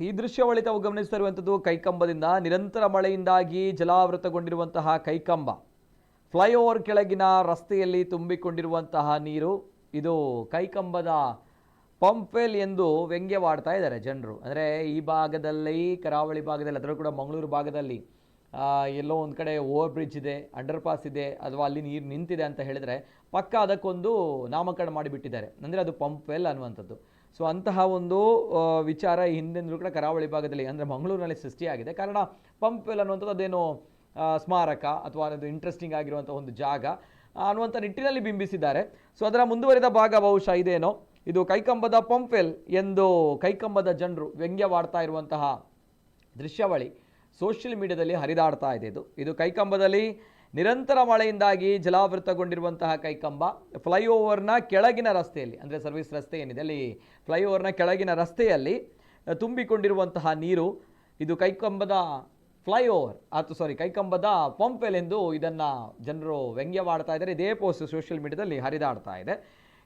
ಈ ದೃಶ್ಯಾವಳಿ ತಾವು ಗಮನಿಸ್ತಾ ಇರುವಂಥದ್ದು ಕೈಕಂಬದಿಂದ ನಿರಂತರ ಮಳೆಯಿಂದಾಗಿ ಜಲಾವೃತಗೊಂಡಿರುವಂತಹ ಕೈಕಂಬ, ಫ್ಲೈಓವರ್ ಕೆಳಗಿನ ರಸ್ತೆಯಲ್ಲಿ ತುಂಬಿಕೊಂಡಿರುವಂತಹ ನೀರು. ಇದು ಕೈಕಂಬದ ಪಂಪ್ವೆಲ್ ಎಂದು ವ್ಯಂಗ್ಯವಾಡ್ತಾ ಇದ್ದಾರೆ ಜನರು. ಅಂದರೆ ಈ ಭಾಗದಲ್ಲಿ, ಕರಾವಳಿ ಭಾಗದಲ್ಲಿ, ಅದರಲ್ಲೂ ಕೂಡ ಮಂಗಳೂರು ಭಾಗದಲ್ಲಿ ಎಲ್ಲೋ ಒಂದು ಕಡೆ ಓವರ್ ಬ್ರಿಡ್ಜ್ ಇದೆ, ಅಂಡರ್ ಪಾಸ್ ಇದೆ, ಅಥವಾ ಅಲ್ಲಿ ನೀರು ನಿಂತಿದೆ ಅಂತ ಹೇಳಿದರೆ ಪಕ್ಕ ಅದಕ್ಕೊಂದು ನಾಮಕರಣ ಮಾಡಿಬಿಟ್ಟಿದ್ದಾರೆ. ಅಂದರೆ ಅದು ಪಂಪ್ವೆಲ್ ಅನ್ನುವಂಥದ್ದು. ಸೊ ಅಂತಹ ಒಂದು ವಿಚಾರ ಹಿಂದೆಂದಲೂ ಕೂಡ ಕರಾವಳಿ ಭಾಗದಲ್ಲಿ, ಅಂದರೆ ಮಂಗಳೂರಿನಲ್ಲಿ ಸೃಷ್ಟಿಯಾಗಿದೆ. ಕಾರಣ ಪಂಪ್ವೆಲ್ ಅನ್ನುವಂಥದ್ದು ಅದೇನೋ ಸ್ಮಾರಕ ಅಥವಾ ಅದು ಇಂಟ್ರೆಸ್ಟಿಂಗ್ ಆಗಿರುವಂಥ ಒಂದು ಜಾಗ ಅನ್ನುವಂಥ ನಿಟ್ಟಿನಲ್ಲಿ ಬಿಂಬಿಸಿದ್ದಾರೆ. ಸೊ ಅದರ ಮುಂದುವರಿದ ಭಾಗ ಬಹುಶಃ ಇದೇನೋ, ಇದು ಕೈಕಂಬದ ಪಂಪ್ವೆಲ್ ಎಂದು ಕೈಕಂಬದ ಜನರು ವ್ಯಂಗ್ಯವಾಡ್ತಾ ಇರುವಂತಹ ದೃಶ್ಯಾವಳಿ ಸೋಷಿಯಲ್ ಮೀಡಿಯಾದಲ್ಲಿ ಹರಿದಾಡ್ತಾ ಇದೆ. ಇದು ಕೈಕಂಬದಲ್ಲಿ ನಿರಂತರ ಮಳೆಯಿಂದಾಗಿ ಜಲಾವೃತಗೊಂಡಿರುವಂತಹ ಕೈಕಂಬ, ಫ್ಲೈಓವರ್ನ ಕೆಳಗಿನ ರಸ್ತೆಯಲ್ಲಿ, ಅಂದರೆ ಸರ್ವಿಸ್ ರಸ್ತೆ ಏನಿದೆ ಅಲ್ಲಿ ಫ್ಲೈಓವರ್ನ ಕೆಳಗಿನ ರಸ್ತೆಯಲ್ಲಿ ತುಂಬಿಕೊಂಡಿರುವಂತಹ ನೀರು. ಇದು ಕೈಕಂಬದ ಕೈಕಂಬದ ಪಂಪ್ವೆಲ್ ಎಂದು ಇದನ್ನು ಜನರು ವ್ಯಂಗ್ಯವಾಡ್ತಾ ಇದ್ದಾರೆ. ಇದೇ ಪೋಸ್ಟ್ ಸೋಷಿಯಲ್ ಮೀಡಿಯಾದಲ್ಲಿ ಹರಿದಾಡ್ತಾ ಇದೆ.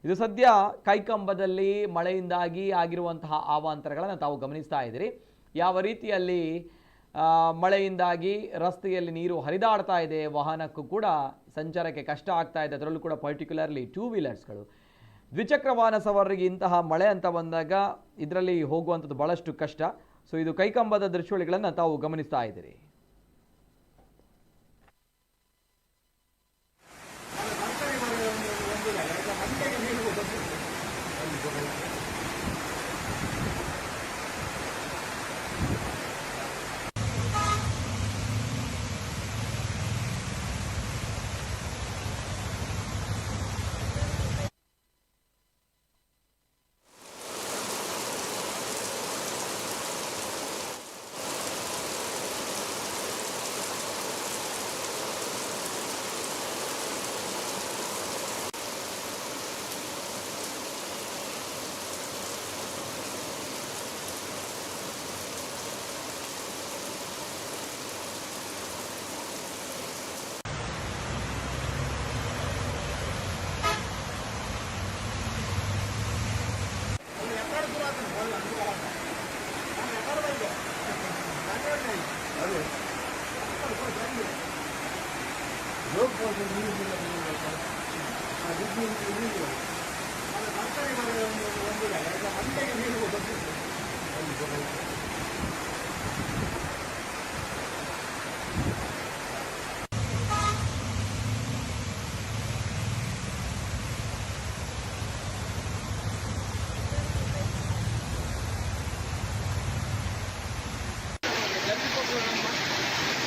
ಇದು ಸದ್ಯ ಕೈಕಂಬದಲ್ಲಿ ಮಳೆಯಿಂದಾಗಿ ಆಗಿರುವಂತಹ ಅವಾಂತರಗಳನ್ನು ತಾವು ಗಮನಿಸ್ತಾ ಇದ್ದೀರಿ. ಯಾವ ರೀತಿಯಲ್ಲಿ ಮಳೆಯಿಂದಾಗಿ ರಸ್ತೆಯಲ್ಲಿ ನೀರು ಹರಿದಾಡ್ತಾ ಇದೆ, ವಾಹನಕ್ಕೂ ಕೂಡ ಸಂಚಾರಕ್ಕೆ ಕಷ್ಟ ಆಗ್ತಾ ಇದೆ. ಅದರಲ್ಲೂ ಕೂಡ ಪರ್ಟಿಕ್ಯುಲರ್ಲಿ 2 ವೀಲರ್ಸ್ಗಳು, ದ್ವಿಚಕ್ರ ವಾಹನ ಸವಾರರಿಗೆ ಇಂತಹ ಮಳೆ ಅಂತ ಬಂದಾಗ ಇದರಲ್ಲಿ ಹೋಗುವಂಥದ್ದು ಭಾಳಷ್ಟು ಕಷ್ಟ. ಸೊ ಇದು ಕೈಕಂಬದ ದೃಶ್ಯಾವಳಿಗಳನ್ನು ತಾವು ಗಮನಿಸ್ತಾ ಇದ್ದೀರಿ.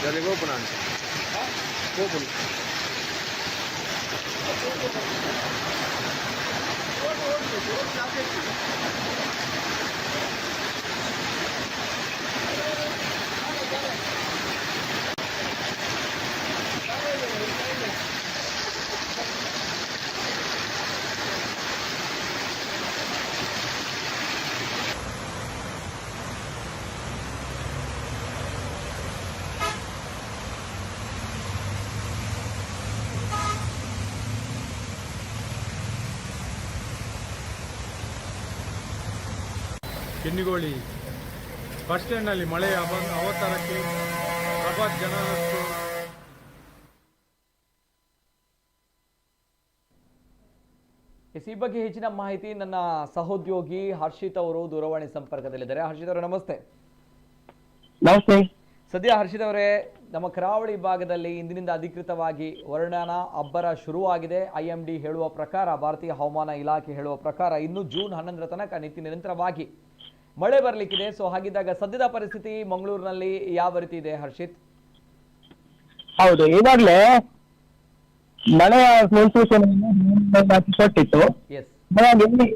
Dari open aja. Open. Kinnigoli bus ಸ್ಟ್ಯಾಂಡ್ನಲ್ಲಿ ಮಳೆಯ ಅವತಾರಕ್ಕೆ ಪ್ರಭಾತ್ ಜನರಷ್ಟು ಈ ಬಗ್ಗೆ ಹೆಚ್ಚಿನ ಮಾಹಿತಿ ನನ್ನ ಸಹೋದ್ಯೋಗಿ ಹರ್ಷಿತ್ ಅವರು ದೂರವಾಣಿ ಸಂಪರ್ಕದಲ್ಲಿದ್ದಾರೆ. ಹರ್ಷಿತ್ ಅವರೇ ನಮಸ್ತೆ. ನಮಸ್ತೆ. ಸದ್ಯ ಹರ್ಷಿತ್ ಅವರೇ, ನಮ್ಮ ಕರಾವಳಿ ಭಾಗದಲ್ಲಿ ಇಂದಿನಿಂದ ಅಧಿಕೃತವಾಗಿ ವರ್ಣನ ಅಬ್ಬರ ಶುರುವಾಗಿದೆ. IMD ಹೇಳುವ ಪ್ರಕಾರ, ಭಾರತೀಯ ಹವಾಮಾನ ಇಲಾಖೆ ಹೇಳುವ ಪ್ರಕಾರ ಇನ್ನು ಜೂನ್ 11ರ ತನಕ ನಿರಂತರವಾಗಿ ಮಳೆ ಬರಲಿಕ್ಕಿದೆ. ಸೊ ಹಾಗಿದ್ದಾಗ ಸದ್ಯದ ಪರಿಸ್ಥಿತಿ ಮಂಗಳೂರಿನಲ್ಲಿ ಯಾವ ರೀತಿ ಇದೆ ಹರ್ಷಿತ್? ಹೌದು, ಈಗಾಗಲೇ ಮಳೆಯ ಮುನ್ಸೂಚನೆಯನ್ನು ಕೊಟ್ಟಿತ್ತು. ಎಸ್, ಹಾಗಾಗಿ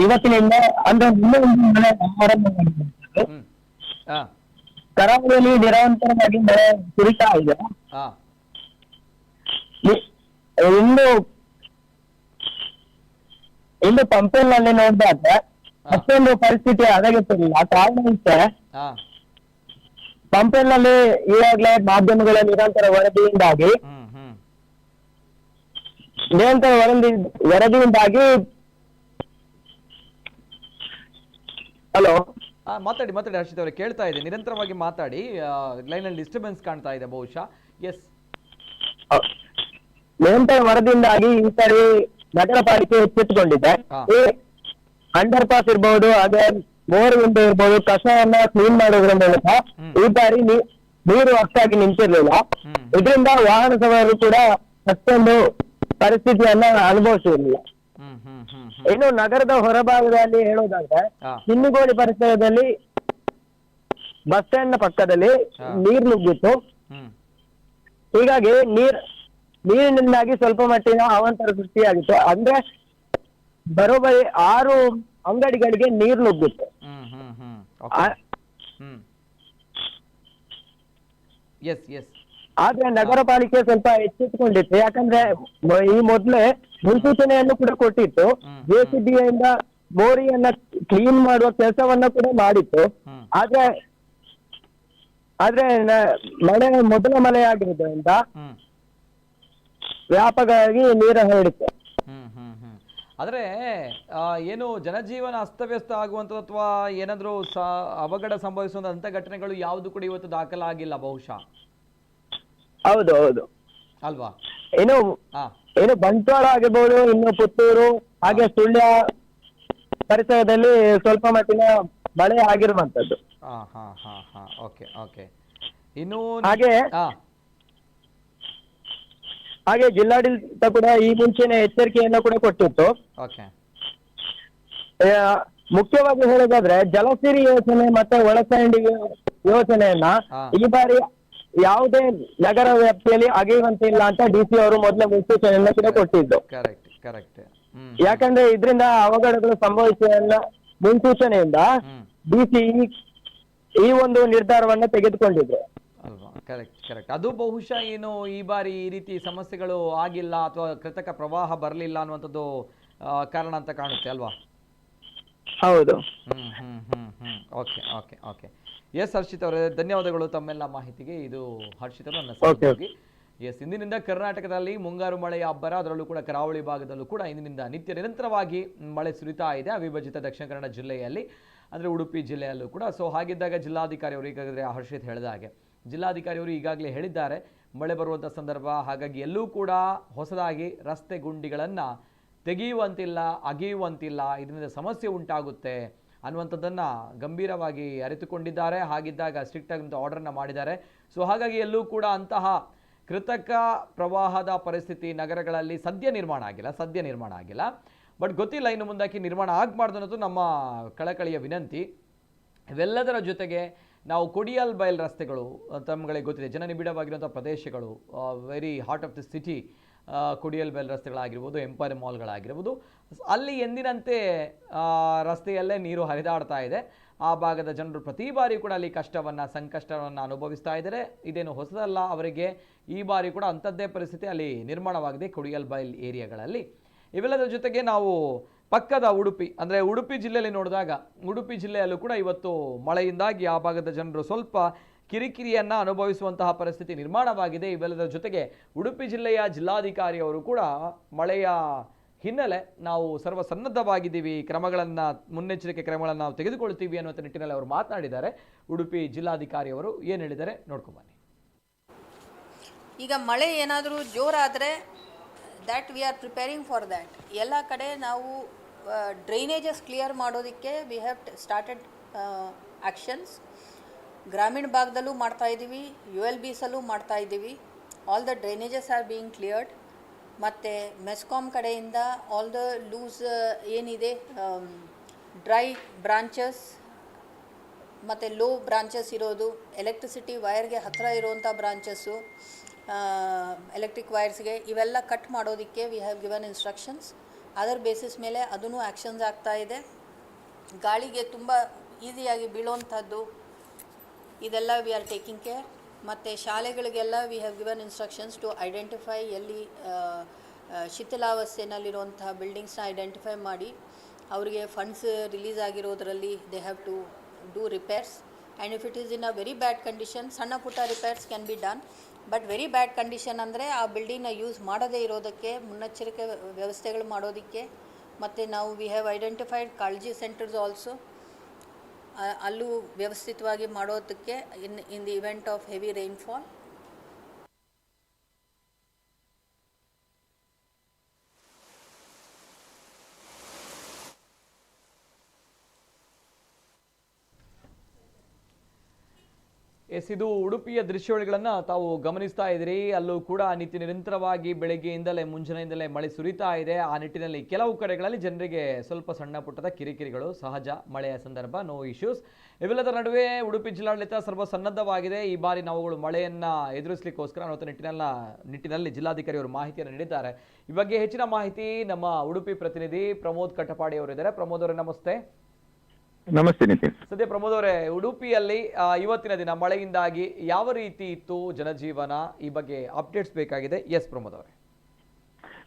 ಇವತ್ತಿನಿಂದ ಅಂದ್ರೆ ಇನ್ನೂ ಒಂದು ಮಳೆ ಆರಂಭವಾಗಿರುತ್ತದೆ. ಕರಾವಳಿಯಲ್ಲಿ ನಿರಂತರವಾಗಿ ಮಳೆ ಸುರಿತಾ ಇದೆ. ಇನ್ನು ಪಂಪೆಲ್ನಲ್ಲಿ ನೋಡಿದಾಗ ಅಷ್ಟೊಂದು ಪರಿಸ್ಥಿತಿ ಹದಗೆಟ್ಟಿರಲಿಲ್ಲ. ಕಾರಣ ಇಷ್ಟೇ, ಪಂಪೆಲ್ನಲ್ಲಿ ಈಗಾಗಲೇ ಮಾಧ್ಯಮಗಳ ನಿರಂತರ ವರದಿಯಿಂದಾಗಿ ಹಲೋ ಮಾತಾಡಿ ಹರ್ಷಿತ್ ಅವರೇ, ಕೇಳ್ತಾ ಇದೆ, ನಿರಂತರವಾಗಿ ಮಾತಾಡಿ. ಲೈನ್ ಅಲ್ಲಿ ಡಿಸ್ಟರ್ಬೆನ್ಸ್ ಕಾಣ್ತಾ ಇದೆ ಬಹುಶಃ. ಎಸ್, ನಿರಂತರ ವರದಿಯಿಂದಾಗಿ ಈ ಸಾರಿ ನಗರ ಪಾಲಿಕೆ ಎಚ್ಚೆತ್ತುಕೊಂಡಿದೆ. ಈ ಅಂಡರ್ ಪಾಸ್ ಇರ್ಬೋದು, ಹಾಗೆ ಬೋರ್ ವಿಂಡೋ ಇರ್ಬೋದು, ಕಸವನ್ನ ಕ್ಲೀನ್ ಮಾಡೋದ್ರ ಮೂಲಕ ಈ ಬಾರಿ ನೀರು ಅಷ್ಟಾಗಿ ನಿಂತಿರ್ಲಿಲ್ಲ. ಇದರಿಂದ ವಾಹನ ಸವಾರರು ಕೂಡ ಅಷ್ಟೊಂದು ಪರಿಸ್ಥಿತಿಯನ್ನ ಅನುಭವಿಸಿರ್ಲಿಲ್ಲ. ಇನ್ನು ನಗರದ ಹೊರಭಾಗದಲ್ಲಿ ಹೇಳೋದಾದ್ರೆ ಕಿನ್ನಿಗೋಳಿ ಪರಿಸರದಲ್ಲಿ ಬಸ್ ಸ್ಟ್ಯಾಂಡ್ ನ ಪಕ್ಕದಲ್ಲಿ ನೀರು ನುಗ್ಗಿತ್ತು. ಹೀಗಾಗಿ ನೀರಿನಿಂದಾಗಿ ಸ್ವಲ್ಪ ಮಟ್ಟಿನ ಅವಾಂತರ ಸೃಷ್ಟಿಯಾಗಿತ್ತು. ಅಂದ್ರೆ ಬರೋಬ್ಬರಿ 6 ಅಂಗಡಿಗಳಿಗೆ ನೀರು ನುಗ್ಗಿತ್ತು. ಆದ್ರೆ ನಗರ ಪಾಲಿಕೆ ಸ್ವಲ್ಪ ಎಚ್ಚೆತ್ತುಕೊಂಡಿತ್ತು. ಯಾಕಂದ್ರೆ ಈ ಮೊದ್ಲೇ ಮುನ್ಸೂಚನೆಯನ್ನು ಕೂಡ ಕೊಟ್ಟಿತ್ತು. JCB ಯಿಂದ ಮೋರಿಯನ್ನ ಕ್ಲೀನ್ ಮಾಡುವ ಕೆಲಸವನ್ನ ಕೂಡ ಮಾಡಿತ್ತು. ಆದ್ರೆ ಮೊದಲ ಮಳೆ ಆಗಿರೋದ್ರಿಂದ ವ್ಯಾಪಕವಾಗಿ ನೀರು ಹರಡಿತ್ತು. ಆದ್ರೆ ಏನು ಜನಜೀವನ ಅಸ್ತವ್ಯಸ್ತ ಆಗುವಂಥದ್ದು ಅಥವಾ ಏನಾದ್ರೂ ಅವಘಡ ಸಂಭವಿಸುವಂತ ಘಟನೆಗಳು ಯಾವುದು ಕೂಡ ಇವತ್ತು ದಾಖಲಾಗಿಲ್ಲ ಬಹುಶಃ. ಹೌದು ಅಲ್ವಾ? ಏನು ಬಂಟ್ವಾಳ ಆಗಿರ್ಬೋದು, ಇನ್ನು ಪುತ್ತೂರು ಹಾಗೆ ಸುಳ್ಯ ಪರಿಸರದಲ್ಲಿ ಸ್ವಲ್ಪ ಮಟ್ಟಿನ ಮಳೆ ಆಗಿರುವಂತದ್ದು. ಇನ್ನು ಹಾಗೆ ಜಿಲ್ಲಾಡಳಿತ ಕೂಡ ಈ ಮುಂಚೆನೆ ಎಚ್ಚರಿಕೆಯನ್ನ ಕೂಡ ಕೊಟ್ಟಿತ್ತು. ಮುಖ್ಯವಾಗಿ ಹೇಳೋದಾದ್ರೆ ಜಲಸಿರಿ ಯೋಜನೆ ಮತ್ತೆ ಒಳಚರಂಡಿ ಯೋಜನೆಯನ್ನ ಈ ಬಾರಿ ಯಾವುದೇ ನಗರ ವ್ಯಾಪ್ತಿಯಲ್ಲಿ ಅಗೆಯುವಂತೆ ಇಲ್ಲ ಅಂತ DC ಅವರು ಮೊದಲೇ ಮುನ್ಸೂಚನೆಯನ್ನ ಕೂಡ ಕೊಟ್ಟಿದ್ದು. ಯಾಕಂದ್ರೆ ಇದರಿಂದ ಅವಘಡಗಳು ಸಂಭವಿಸುವ ಮುನ್ಸೂಚನೆಯಿಂದ DC ಈ ಒಂದು ನಿರ್ಧಾರವನ್ನ ತೆಗೆದುಕೊಂಡಿದ್ರು. ಕರೆಕ್ಟ್. ಅದು ಬಹುಶಃ ಏನು ಈ ಬಾರಿ ಈ ರೀತಿ ಸಮಸ್ಯೆಗಳು ಆಗಿಲ್ಲ ಅಥವಾ ಕೃತಕ ಪ್ರವಾಹ ಬರಲಿಲ್ಲ ಅನ್ನುವಂಥದ್ದು ಕಾರಣ ಅಂತ ಕಾಣುತ್ತೆ ಅಲ್ವಾ? ಹೌದು. ಓಕೆ. ಎಸ್ ಹರ್ಷಿತ್ ಅವರೇ, ಧನ್ಯವಾದಗಳು ತಮ್ಮೆಲ್ಲ ಮಾಹಿತಿಗೆ. ಇದು ಹರ್ಷಿತ್ ಅವರು ನನ್ನ ಸಹೋದ್ಯೋಗಿ. ಎಸ್, ಇಂದಿನಿಂದ ಕರ್ನಾಟಕದಲ್ಲಿ ಮುಂಗಾರು ಮಳೆಯ ಅಬ್ಬರ, ಅದರಲ್ಲೂ ಕೂಡ ಕರಾವಳಿ ಭಾಗದಲ್ಲೂ ಕೂಡ ಇಂದಿನಿಂದ ನಿರಂತರವಾಗಿ ಮಳೆ ಸುರಿತಾ ಇದೆ. ಅವಿಭಜಿತ ದಕ್ಷಿಣ ಕನ್ನಡ ಜಿಲ್ಲೆಯಲ್ಲಿ, ಅಂದರೆ ಉಡುಪಿ ಜಿಲ್ಲೆಯಲ್ಲೂ ಕೂಡ. ಸೊ ಹಾಗಿದ್ದಾಗ ಜಿಲ್ಲಾಧಿಕಾರಿ ಅವರು ಈಗಾಗಲೇ ಹರ್ಷಿತ್ ಹೇಳಿದ ಹಾಗೆ ಜಿಲ್ಲಾಧಿಕಾರಿಯವರು ಈಗಾಗಲೇ ಹೇಳಿದ್ದಾರೆ ಮಳೆ ಬರುವಂಥ ಸಂದರ್ಭ, ಹಾಗಾಗಿ ಎಲ್ಲೂ ಕೂಡ ಹೊಸದಾಗಿ ರಸ್ತೆ ಗುಂಡಿಗಳನ್ನು ತೆಗೆಯುವಂತಿಲ್ಲ, ಅಗೆಯುವಂತಿಲ್ಲ, ಇದರಿಂದ ಸಮಸ್ಯೆ ಉಂಟಾಗುತ್ತೆ ಅನ್ನುವಂಥದ್ದನ್ನು ಗಂಭೀರವಾಗಿ ಅರಿತುಕೊಂಡಿದ್ದಾರೆ. ಹಾಗಿದ್ದಾಗ ಸ್ಟ್ರಿಕ್ಟ್ ಆಗಿ ಆರ್ಡರ್ನ ಮಾಡಿದ್ದಾರೆ. ಸೊ ಹಾಗಾಗಿ ಎಲ್ಲೂ ಕೂಡ ಅಂತಹ ಕೃತಕ ಪ್ರವಾಹದ ಪರಿಸ್ಥಿತಿ ನಗರಗಳಲ್ಲಿ ಸದ್ಯ ನಿರ್ಮಾಣ ಆಗಿಲ್ಲ. ಬಟ್ ಗೊತ್ತಿಲ್ಲ ಇನ್ನು ಮುಂದಕ್ಕೆ ನಿರ್ಮಾಣ ಆಗಬಾರ್ದು ಅನ್ನೋದು ನಮ್ಮ ಕಳಕಳಿಯ ವಿನಂತಿ. ಇವೆಲ್ಲದರ ಜೊತೆಗೆ ನಾವು ಕೊಡಿಯಲ್ ಬೈಲ್ ರಸ್ತೆಗಳು ತಮ್ಮಗಳಿಗೆ ಗೊತ್ತಿದೆ, ಜನನಿಬಿಡವಾಗಿರುವಂಥ ಪ್ರದೇಶಗಳು, very heart of the city, Kodialbail ರಸ್ತೆಗಳಾಗಿರ್ಬೋದು, ಎಂಪೈರ್ ಮಾಲ್ಗಳಾಗಿರ್ಬೋದು, ಅಲ್ಲಿ ಎಂದಿನಂತೆ ರಸ್ತೆಯಲ್ಲೇ ನೀರು ಹರಿದಾಡ್ತಾ ಇದೆ. ಆ ಭಾಗದ ಜನರು ಪ್ರತಿ ಬಾರಿ ಕೂಡ ಅಲ್ಲಿ ಸಂಕಷ್ಟವನ್ನು ಅನುಭವಿಸ್ತಾ ಇದ್ದಾರೆ. ಇದೇನು ಹೊಸದಲ್ಲ ಅವರಿಗೆ. ಈ ಬಾರಿ ಕೂಡ ಅಂಥದ್ದೇ ಪರಿಸ್ಥಿತಿ ಅಲ್ಲಿ ನಿರ್ಮಾಣವಾಗಿದೆ ಕೊಡಿಯಲ್ ಬೈಲ್ ಏರಿಯಾಗಳಲ್ಲಿ. ಇವೆಲ್ಲದರ ಜೊತೆಗೆ ನಾವು ಪಕ್ಕದ ಉಡುಪಿ ಜಿಲ್ಲೆಯಲ್ಲಿ ನೋಡಿದಾಗ, ಉಡುಪಿ ಜಿಲ್ಲೆಯಲ್ಲೂ ಕೂಡ ಇವತ್ತು ಮಳೆಯಿಂದಾಗಿ ಆ ಭಾಗದ ಜನರು ಸ್ವಲ್ಪ ಕಿರಿಕಿರಿಯನ್ನು ಅನುಭವಿಸುವಂತಹ ಪರಿಸ್ಥಿತಿ ನಿರ್ಮಾಣವಾಗಿದೆ. ಇವೆಲ್ಲದರ ಜೊತೆಗೆ ಉಡುಪಿ ಜಿಲ್ಲೆಯ ಜಿಲ್ಲಾಧಿಕಾರಿಯವರು ಕೂಡ ಮಳೆಯ ಹಿನ್ನೆಲೆ ನಾವು ಸರ್ವಸನ್ನದ್ಧವಾಗಿದ್ದೀವಿ, ಕ್ರಮಗಳನ್ನು ಮುನ್ನೆಚ್ಚರಿಕೆ ಕ್ರಮಗಳನ್ನು ನಾವು ತೆಗೆದುಕೊಳ್ತೀವಿ ಅನ್ನುವಂಥ ನಿಟ್ಟಿನಲ್ಲಿ ಅವರು ಮಾತನಾಡಿದ್ದಾರೆ. ಉಡುಪಿ ಜಿಲ್ಲಾಧಿಕಾರಿಯವರು ಏನು ಹೇಳಿದ್ದಾರೆ ನೋಡ್ಕೊಂಬನ್ನಿ. ಈಗ ಮಳೆ ಏನಾದರೂ ಜೋರಾದರೆ that we are preparing for that. ಎಲ್ಲ ಕಡೆ ನಾವು ಡ್ರೈನೇಜಸ್ ಕ್ಲಿಯರ್ ಮಾಡೋದಕ್ಕೆ ವಿ ಹ್ಯಾವ್ ಸ್ಟಾರ್ಟೆಡ್ ಆ್ಯಕ್ಷನ್ಸ್. ಗ್ರಾಮೀಣ ಭಾಗದಲ್ಲೂ ಮಾಡ್ತಾಯಿದ್ದೀವಿ, ULBಸಲ್ಲೂ ಮಾಡ್ತಾಯಿದ್ದೀವಿ. All the drainages are being cleared. ಮತ್ತು ಮೆಸ್ಕಾಮ್ ಕಡೆಯಿಂದ ಆಲ್ ದ ಲೂಸ್ ಏನಿದೆ ಡ್ರೈ ಬ್ರಾಂಚಸ್ ಮತ್ತು ಲೋ ಬ್ರಾಂಚಸ್ ಇರೋದು, ಎಲೆಕ್ಟ್ರಿಸಿಟಿ ವೈರ್ಗೆ ಹತ್ತಿರ ಇರುವಂಥ ಬ್ರಾಂಚಸ್ಸು, ಎಲೆಕ್ಟ್ರಿಕ್ ವೈರ್ಸ್ಗೆ ಇವೆಲ್ಲ ಕಟ್ ಮಾಡೋದಕ್ಕೆ ವಿ ಹ್ಯಾವ್ ಗಿವನ್ ಇನ್ಸ್ಟ್ರಕ್ಷನ್ಸ್. ಅದರ ಬೇಸಿಸ್ ಮೇಲೆ ಅದೂ ಆ್ಯಕ್ಷನ್ಸ್ ಆಗ್ತಾಯಿದೆ. ಗಾಳಿಗೆ ತುಂಬ ಈಸಿಯಾಗಿ ಬೀಳೋವಂಥದ್ದು ಇದೆಲ್ಲ ವಿ ಆರ್ ಟೇಕಿಂಗ್ ಕೇರ್. ಮತ್ತು ಶಾಲೆಗಳಿಗೆಲ್ಲ we have given instructions to identify ಎಲ್ಲಿ ಶಿಥಿಲಾವಸ್ಥೆಯಲ್ಲಿರುವಂತಹ ಬಿಲ್ಡಿಂಗ್ಸ್ನ ಐಡೆಂಟಿಫೈ ಮಾಡಿ ಅವರಿಗೆ ಫಂಡ್ಸ್ ರಿಲೀಸ್ ಆಗಿರೋದರಲ್ಲಿ they have to do repairs. And if it is in a very bad condition, ಸಣ್ಣ ಪುಟ್ಟ repairs can be done. But very bad condition ಅಂದರೆ ಆ ಬಿಲ್ಡಿಂಗ್ನ ಯೂಸ್ ಮಾಡದೇ ಇರೋದಕ್ಕೆ ಮುನ್ನೆಚ್ಚರಿಕೆ ವ್ಯವಸ್ಥೆಗಳು ಮಾಡೋದಕ್ಕೆ. ಮತ್ತು ನಾವು ವಿ ಹ್ಯಾವ್ ಐಡೆಂಟಿಫೈಡ್ ಕಾಳಜಿ ಸೆಂಟರ್ಸ್ ಆಲ್ಸೋ, ಅಲ್ಲೂ ವ್ಯವಸ್ಥಿತವಾಗಿ ಮಾಡೋದಕ್ಕೆ in the event of heavy rainfall. ಇದು ಉಡುಪಿಯ ದೃಶ್ಯಾವಳಿಗಳನ್ನು ತಾವು ಗಮನಿಸ್ತಾ ಇದ್ದೀರಿ. ಅಲ್ಲೂ ಕೂಡ ನಿರಂತರವಾಗಿ ಬೆಳಗ್ಗೆಯಿಂದಲೇ ಮುಂಜಾನೆಯಿಂದಲೇ ಮಳೆ ಸುರಿತಾ ಇದೆ. ಆ ನಿಟ್ಟಿನಲ್ಲಿ ಕೆಲವು ಕಡೆಗಳಲ್ಲಿ ಜನರಿಗೆ ಸ್ವಲ್ಪ ಸಣ್ಣ ಪುಟ್ಟದ ಕಿರಿಕಿರಿಗಳು ಸಹಜ, ಮಳೆಯ ಸಂದರ್ಭ, ನೋ ಇಶ್ಯೂಸ್. ಇವೆಲ್ಲದರ ನಡುವೆ ಉಡುಪಿ ಜಿಲ್ಲಾಡಳಿತ ಸರ್ವಸನ್ನದ್ಧವಾಗಿದೆ. ಈ ಬಾರಿ ನಾವುಗಳು ಮಳೆಯನ್ನು ಎದುರಿಸಲಿಕ್ಕೋಸ್ಕರ ಅನ್ನೋ ನಿಟ್ಟಿನಲ್ಲಿ ಜಿಲ್ಲಾಧಿಕಾರಿಯವರು ಮಾಹಿತಿಯನ್ನು ನೀಡಿದ್ದಾರೆ. ಈ ಬಗ್ಗೆ ಹೆಚ್ಚಿನ ಮಾಹಿತಿ ನಮ್ಮ ಉಡುಪಿ ಪ್ರತಿನಿಧಿ ಪ್ರಮೋದ್ ಕಟಪಾಡಿ ಅವರಿದ್ದಾರೆ. ಪ್ರಮೋದ್ ಅವರೇ ನಮಸ್ತೆ. ನಮಸ್ತೆ ನಿತಿನ್. ಸದ್ಯ ಪ್ರಮೋದ್ ಅವರೇ, ಉಡುಪಿಯಲ್ಲಿ ಇವತ್ತಿನ ದಿನ ಮಳೆಯಿಂದಾಗಿ ಯಾವ ರೀತಿ ಇತ್ತು ಜನಜೀವನ, ಈ ಬಗ್ಗೆ ಅಪ್ಡೇಟ್ಸ್ ಬೇಕಾಗಿದೆ. ಎಸ್ ಪ್ರಮೋದ್ ಅವರೇ.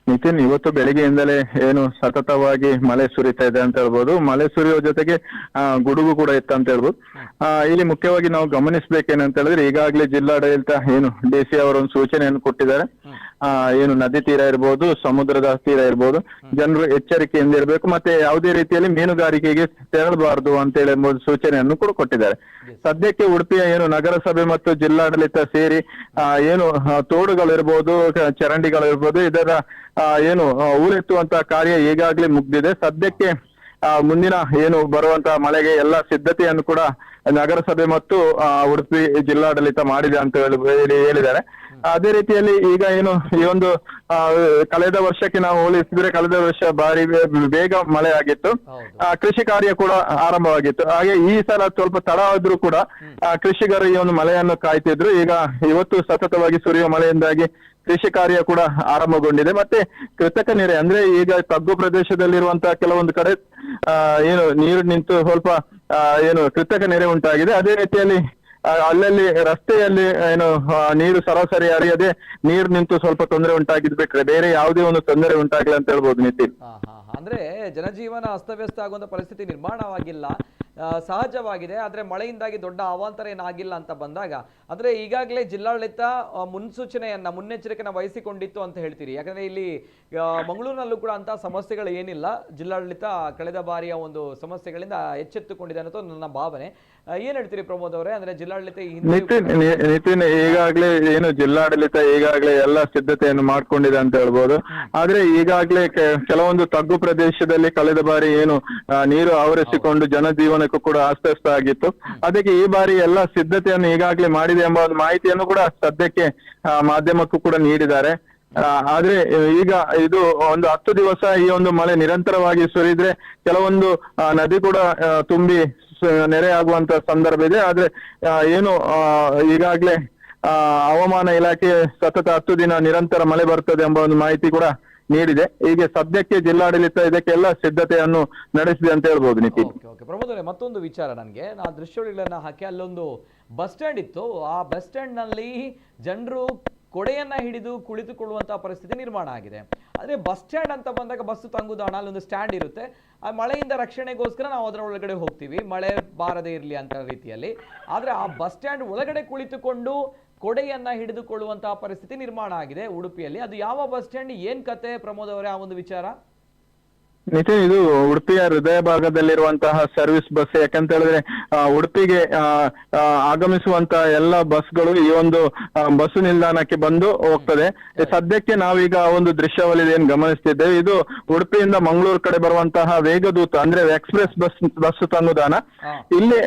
ನಿತಿನ್, ಇವತ್ತು ಬೆಳಿಗ್ಗೆಯಿಂದಲೇ ಏನು ಸತತವಾಗಿ ಮಳೆ ಸುರಿತಾ ಇದೆ ಅಂತ ಹೇಳ್ಬೋದು. ಮಳೆ ಸುರಿಯೋ ಜೊತೆಗೆ ಗುಡುಗು ಕೂಡ ಇತ್ತು ಅಂತ ಹೇಳ್ಬೋದು. ಇಲ್ಲಿ ಮುಖ್ಯವಾಗಿ ನಾವು ಗಮನಿಸಬೇಕೇನಂತ ಹೇಳಿದ್ರೆ, ಈಗಾಗಲೇ ಜಿಲ್ಲಾಡಳಿತ ಏನು DC ಅವರೊಂದು ಸೂಚನೆಯನ್ನು ಕೊಟ್ಟಿದ್ದಾರೆ. ಏನು ನದಿ ತೀರ ಇರ್ಬೋದು, ಸಮುದ್ರದ ತೀರ ಇರ್ಬೋದು, ಜನರು ಎಚ್ಚರಿಕೆಯಿಂದ ಇರಬೇಕು, ಮತ್ತೆ ಯಾವುದೇ ರೀತಿಯಲ್ಲಿ ಮೀನುಗಾರಿಕೆಗೆ ತೆರಳಬಾರದು ಅಂತೇಳಿ ಎಂಬುದು ಸೂಚನೆಯನ್ನು ಕೂಡ ಕೊಟ್ಟಿದ್ದಾರೆ. ಸದ್ಯಕ್ಕೆ ಉಡುಪಿಯ ಏನು ನಗರಸಭೆ ಮತ್ತು ಜಿಲ್ಲಾಡಳಿತ ಸೇರಿ ಏನು ತೋಡುಗಳಿರ್ಬೋದು, ಚರಂಡಿಗಳಿರ್ಬೋದು, ಇದರ ಏನು ಹೂಳೆತ್ತುವಂತಹ ಕಾರ್ಯ ಈಗಾಗಲೇ ಮುಗ್ದಿದೆ. ಸದ್ಯಕ್ಕೆ ಮುಂದಿನ ಏನು ಬರುವಂತಹ ಮಳೆಗೆ ಎಲ್ಲ ಸಿದ್ಧತೆಯನ್ನು ಕೂಡ ನಗರಸಭೆ ಮತ್ತು ಉಡುಪಿ ಜಿಲ್ಲಾಡಳಿತ ಮಾಡಿದೆ ಅಂತ ಹೇಳಿದ್ದಾರೆ. ಅದೇ ರೀತಿಯಲ್ಲಿ ಈಗ ಏನು ಈ ಒಂದು ಕಳೆದ ವರ್ಷಕ್ಕೆ ನಾವು ಹೋಲಿಸಿದ್ರೆ ಕಳೆದ ವರ್ಷ ಭಾರಿ ಬೇಗ ಮಳೆ ಆಗಿತ್ತು, ಕೃಷಿ ಕಾರ್ಯ ಕೂಡ ಆರಂಭವಾಗಿತ್ತು. ಹಾಗೆ ಈ ಸಲ ಸ್ವಲ್ಪ ತಡ ಆದ್ರೂ ಕೂಡ ಕೃಷಿಕರು ಈ ಒಂದು ಮಳೆಯನ್ನು ಕಾಯ್ತಿದ್ರು. ಈಗ ಇವತ್ತು ಸತತವಾಗಿ ಸುರಿಯುವ ಮಳೆಯಿಂದಾಗಿ ಕೃಷಿ ಕಾರ್ಯ ಕೂಡ ಆರಂಭಗೊಂಡಿದೆ. ಮತ್ತೆ ಕೃತಕ ನೆರೆ ಅಂದ್ರೆ ಈಗ ತಗ್ಗು ಪ್ರದೇಶದಲ್ಲಿರುವಂತಹ ಕೆಲವೊಂದು ಕಡೆ ಏನು ನೀರು ನಿಂತು ಸ್ವಲ್ಪ ಏನು ಕೃತಕ ನೆರೆ ಉಂಟಾಗಿದೆ. ಅದೇ ರೀತಿಯಲ್ಲಿ ಅಲ್ಲಲ್ಲಿ ರಸ್ತೆಯಲ್ಲಿ ಏನು ನೀರು ಸರಾಸರಿ ಹರಿಯದೆ ನೀರು ನಿಂತು ಸ್ವಲ್ಪ ತೊಂದರೆ ಉಂಟಾಗಿದ್ ಬಿಟ್ರೆ ಬೇರೆ ಯಾವುದೇ ಒಂದು ತೊಂದರೆ ಉಂಟಾಗಿಲ್ಲ ಅಂತ ಹೇಳ್ಬೋದು ನಿತಿನ್. ಅಂದ್ರೆ ಜನಜೀವನ ಅಸ್ತವ್ಯಸ್ತ ಆಗುವಂತ ಪರಿಸ್ಥಿತಿ ನಿರ್ಮಾಣವಾಗಿಲ್ಲ, ಸಹಜವಾಗಿದೆ. ಆದ್ರೆ ಮಳೆಯಿಂದಾಗಿ ದೊಡ್ಡ ಅವಾಂತರ ಏನಾಗಿಲ್ಲ ಅಂತ ಬಂದಾಗ, ಅಂದ್ರೆ ಈಗಾಗಲೇ ಜಿಲ್ಲಾಡಳಿತ ಮುನ್ನೆಚ್ಚರಿಕೆನ ವಹಿಸಿಕೊಂಡಿತ್ತು ಅಂತ ಹೇಳ್ತೀರಿ. ಯಾಕಂದ್ರೆ ಇಲ್ಲಿ ಮಂಗಳೂರಿನಲ್ಲೂ ಕೂಡ ಅಂತ ಸಮಸ್ಯೆಗಳು ಏನಿಲ್ಲ. ಜಿಲ್ಲಾಡಳಿತ ಕಳೆದ ಬಾರಿಯ ಒಂದು ಸಮಸ್ಯೆಗಳಿಂದ ಎಚ್ಚೆತ್ತುಕೊಂಡಿದೆ ಅನ್ನೋದು ನನ್ನ ಭಾವನೆ. ಏನ್ ಹೇಳ್ತೀರಿ ಪ್ರಮೋದ್ ಅವರೇ? ಅಂದ್ರೆ ಜಿಲ್ಲಾಡಳಿತ ನಿತಿನ್ ಈಗಾಗಲೇ ಏನು ಜಿಲ್ಲಾಡಳಿತ ಈಗಾಗಲೇ ಎಲ್ಲ ಸಿದ್ಧತೆಯನ್ನು ಮಾಡ್ಕೊಂಡಿದೆ ಅಂತ ಹೇಳ್ಬೋದು. ಆದ್ರೆ ಈಗಾಗಲೇ ಕೆಲವೊಂದು ತಗ್ಗು ಪ್ರದೇಶದಲ್ಲಿ ಕಳೆದ ಬಾರಿ ಏನು ನೀರು ಆವರಿಸಿಕೊಂಡು ಜನಜೀವನಕ್ಕೂ ಕೂಡ ಅಸ್ತವ್ಯಸ್ತ ಆಗಿತ್ತು. ಅದಕ್ಕೆ ಈ ಬಾರಿ ಎಲ್ಲ ಸಿದ್ಧತೆಯನ್ನು ಈಗಾಗಲೇ ಮಾಡಿದೆ ಎಂಬ ಒಂದು ಮಾಹಿತಿಯನ್ನು ಕೂಡ ಸದ್ಯಕ್ಕೆ ಮಾಧ್ಯಮಕ್ಕೂ ಕೂಡ ನೀಡಿದ್ದಾರೆ. ಆದ್ರೆ ಈಗ ಇದು ಒಂದು 10 ದಿವಸ ಈ ಒಂದು ಮಳೆ ನಿರಂತರವಾಗಿ ಸುರಿದ್ರೆ ಕೆಲವೊಂದು ನದಿ ಕೂಡ ತುಂಬಿ ನೆರೆ ಆಗುವಂತ ಸಂದರ್ಭ ಇದೆ. ಆದ್ರೆ ಏನು ಈಗಾಗಲೇ ಹವಾಮಾನ ಇಲಾಖೆ ಸತತ 10 ದಿನ ನಿರಂತರ ಮಳೆ ಬರ್ತದೆ ಎಂಬ ಒಂದು ಮಾಹಿತಿ ಕೂಡ ನೀಡಿದೆ. ಹೀಗೆ ಸದ್ಯಕ್ಕೆ ಜಿಲ್ಲಾಡಳಿತ ಇದಕ್ಕೆಲ್ಲ ಸಿದ್ಧತೆಯನ್ನು ನಡೆಸಿದೆ ಅಂತ ಹೇಳ್ಬೋದು ನಿತಿನ್. ಪ್ರಮೋದ್ ಅವರೇ, ಮತ್ತೊಂದು ವಿಚಾರ, ನನಗೆ ನಾ ದೃಶ್ಯಾವಳಿಗಳನ್ನ ಹಾಕಿ ಅಲ್ಲೊಂದು ಬಸ್ ಸ್ಟ್ಯಾಂಡ್ ಇತ್ತು. ಆ ಬಸ್ ಸ್ಟ್ಯಾಂಡ್ ನಲ್ಲಿ ಜನರು ಕೊಡೆಯನ್ನ ಹಿಡಿದು ಕುಳಿತುಕೊಳ್ಳುವಂತಹ ಪರಿಸ್ಥಿತಿ ನಿರ್ಮಾಣ ಆಗಿದೆ. ಆದ್ರೆ ಬಸ್ ಸ್ಟ್ಯಾಂಡ್ ಅಂತ ಬಂದಾಗ ಬಸ್ಸು ತಂಗುದಾಣ, ಅಲ್ಲೊಂದು ಸ್ಟ್ಯಾಂಡ್ ಇರುತ್ತೆ. ಆ ಮಳೆಯಿಂದ ರಕ್ಷಣೆಗೋಸ್ಕರ ನಾವು ಅದರ ಒಳಗಡೆ ಹೋಗ್ತೀವಿ, ಮಳೆ ಬಾರದೇ ಇರಲಿ ಅಂತ ರೀತಿಯಲ್ಲಿ. ಆದ್ರೆ ಆ ಬಸ್ ಸ್ಟ್ಯಾಂಡ್ ಒಳಗಡೆ ಕುಳಿತುಕೊಂಡು ಕೊಡೆಯನ್ನ ಹಿಡಿದುಕೊಳ್ಳುವಂತಹ ಪರಿಸ್ಥಿತಿ ನಿರ್ಮಾಣ ಆಗಿದೆ ಉಡುಪಿಯಲ್ಲಿ. ಅದು ಯಾವ ಬಸ್ ಸ್ಟ್ಯಾಂಡ್, ಏನ್ ಕತೆ ಪ್ರಮೋದ್ ಅವರೇ ಆ ಒಂದು ವಿಚಾರ? ನಿತಿನ್, ಇದು ಉಡುಪಿಯ ಹೃದಯ ಭಾಗದಲ್ಲಿರುವಂತಹ ಸರ್ವಿಸ್ ಬಸ್. ಯಾಕಂತ ಹೇಳಿದ್ರೆ ಉಡುಪಿಗೆ ಆಗಮಿಸುವಂತ ಎಲ್ಲ ಬಸ್ಗಳು ಈ ಒಂದು ಬಸ್ಸು ನಿಲ್ದಾಣಕ್ಕೆ ಬಂದು ಹೋಗ್ತದೆ. ಸದ್ಯಕ್ಕೆ ನಾವೀಗ ಒಂದು ದೃಶ್ಯಾವಳಿ ಏನ್ ಗಮನಿಸ್ತಿದ್ದೇವೆ, ಇದು ಉಡುಪಿಯಿಂದ ಮಂಗಳೂರು ಕಡೆ ಬರುವಂತಹ ವೇಗದೂತ ಅಂದ್ರೆ ಎಕ್ಸ್ಪ್ರೆಸ್ ಬಸ್ ತಂಗುದಾಣ. ಇಲ್ಲಿ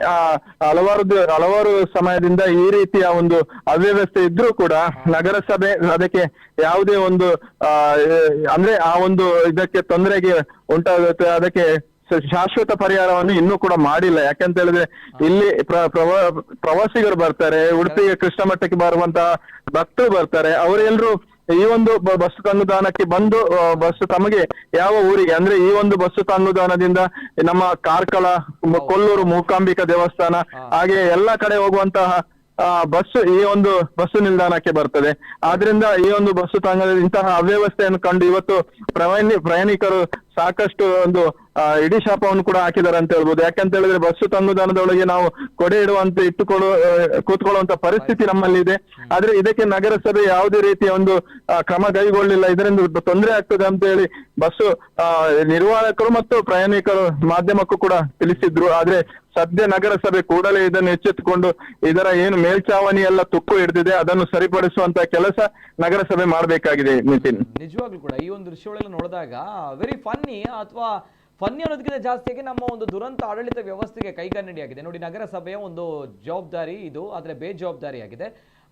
ಹಲವಾರು ಸಮಯದಿಂದ ಈ ರೀತಿಯ ಒಂದು ಅವ್ಯವಸ್ಥೆ ಇದ್ರೂ ಕೂಡ ನಗರಸಭೆ ಅದಕ್ಕೆ ಯಾವುದೇ ಒಂದು ಅಂದ್ರೆ ಆ ಒಂದು ಇದಕ್ಕೆ ತೊಂದರೆಗೆ ಉಂಟಾಗುತ್ತೆ, ಅದಕ್ಕೆ ಶಾಶ್ವತ ಪರಿಹಾರವನ್ನು ಇನ್ನೂ ಕೂಡ ಮಾಡಿಲ್ಲ. ಯಾಕಂತ ಹೇಳಿದ್ರೆ ಇಲ್ಲಿ ಪ್ರವಾಸಿಗರು ಬರ್ತಾರೆ, ಉಡುಪಿಗೆ ಕೃಷ್ಣ ಮಠಕ್ಕೆ ಬರುವಂತಹ ಭಕ್ತರು ಬರ್ತಾರೆ, ಅವರೆಲ್ಲರೂ ಈ ಒಂದು ಬಸ್ಸು ತಂಗುದಾಣಕ್ಕೆ ಬಂದು ಬಸ್ಸು ತಮಗೆ ಯಾವ ಊರಿಗೆ ಅಂದ್ರೆ ಈ ಒಂದು ಬಸ್ಸು ತಂಗುದಾಣದಿಂದ ನಮ್ಮ ಕಾರ್ಕಳ, ಕೊಲ್ಲೂರು ಮೂಕಾಂಬಿಕಾ ದೇವಸ್ಥಾನ ಹಾಗೆ ಎಲ್ಲಾ ಕಡೆ ಹೋಗುವಂತಹ ಬಸ್ಸು ಈ ಒಂದು ಬಸ್ಸು ನಿಲ್ದಾಣಕ್ಕೆ ಬರ್ತದೆ. ಆದ್ರಿಂದ ಈ ಒಂದು ಬಸ್ಸು ತಂಗದ ಇಂತಹ ಅವ್ಯವಸ್ಥೆಯನ್ನು ಕಂಡು ಇವತ್ತು ಪ್ರಯಾಣಿಕರು ಸಾಕಷ್ಟು ಒಂದು ಇಡೀ ಶಾಪವನ್ನು ಕೂಡ ಹಾಕಿದ್ದಾರೆ ಅಂತ ಹೇಳ್ಬೋದು. ಯಾಕಂತ ಹೇಳಿದ್ರೆ ಬಸ್ಸು ತಂಗುದಾಣದೊಳಗೆ ನಾವು ಕೊಡೆ ಇಡುವಂತೆ ಕೂತ್ಕೊಳ್ಳುವಂತ ಪರಿಸ್ಥಿತಿ ನಮ್ಮಲ್ಲಿ ಇದೆ. ಆದ್ರೆ ಇದಕ್ಕೆ ನಗರಸಭೆ ಯಾವುದೇ ರೀತಿಯ ಒಂದು ಕ್ರಮ ಕೈಗೊಳ್ಳಿಲ್ಲ. ಇದರಿಂದ ತೊಂದರೆ ಆಗ್ತದೆ ಅಂತ ಹೇಳಿ ಬಸ್ಸು ನಿರ್ವಾಹಕರು ಮತ್ತು ಪ್ರಯಾಣಿಕರು ಮಾಧ್ಯಮಕ್ಕೂ ಕೂಡ ತಿಳಿಸಿದ್ರು. ಆದ್ರೆ ಸದ್ಯ ನಗರಸಭೆ ಕೂಡಲೇ ಇದನ್ನು ಎಚ್ಚೆತ್ತುಕೊಂಡು ಇದರ ಏನು ಮೇಲ್ಚಾವಣಿ ಎಲ್ಲ ತುಕ್ಕು ಹಿಡಿದಿದೆ ಅದನ್ನು ಸರಿಪಡಿಸುವಂತ ಕೆಲಸ ನಗರಸಭೆ ಮಾಡಬೇಕಾಗಿದೆ. ನಿತಿನ್, ನಿಜವಾಗ್ಲೂ ಕೂಡ ಈ ಒಂದು ದೃಶ್ಯಗಳೆಲ್ಲ ನೋಡಿದಾಗ ವೆರಿ ಫನ್ನಿ ಅಥವಾ ಫನ್ನಿ ಅನ್ನೋದಕ್ಕಿಂತ ಜಾಸ್ತಿಯಾಗಿ ನಮ್ಮ ಒಂದು ದುರಂತ ಆಡಳಿತ ವ್ಯವಸ್ಥೆಗೆ ಕೈಗನ್ನಡಿಯಾಗಿದೆ. ನೋಡಿ, ನಗರಸಭೆಯ ಒಂದು ಜವಾಬ್ದಾರಿ ಇದು, ಆದರೆ ಬೇಜವಾಬ್ದಾರಿಯಾಗಿದೆ.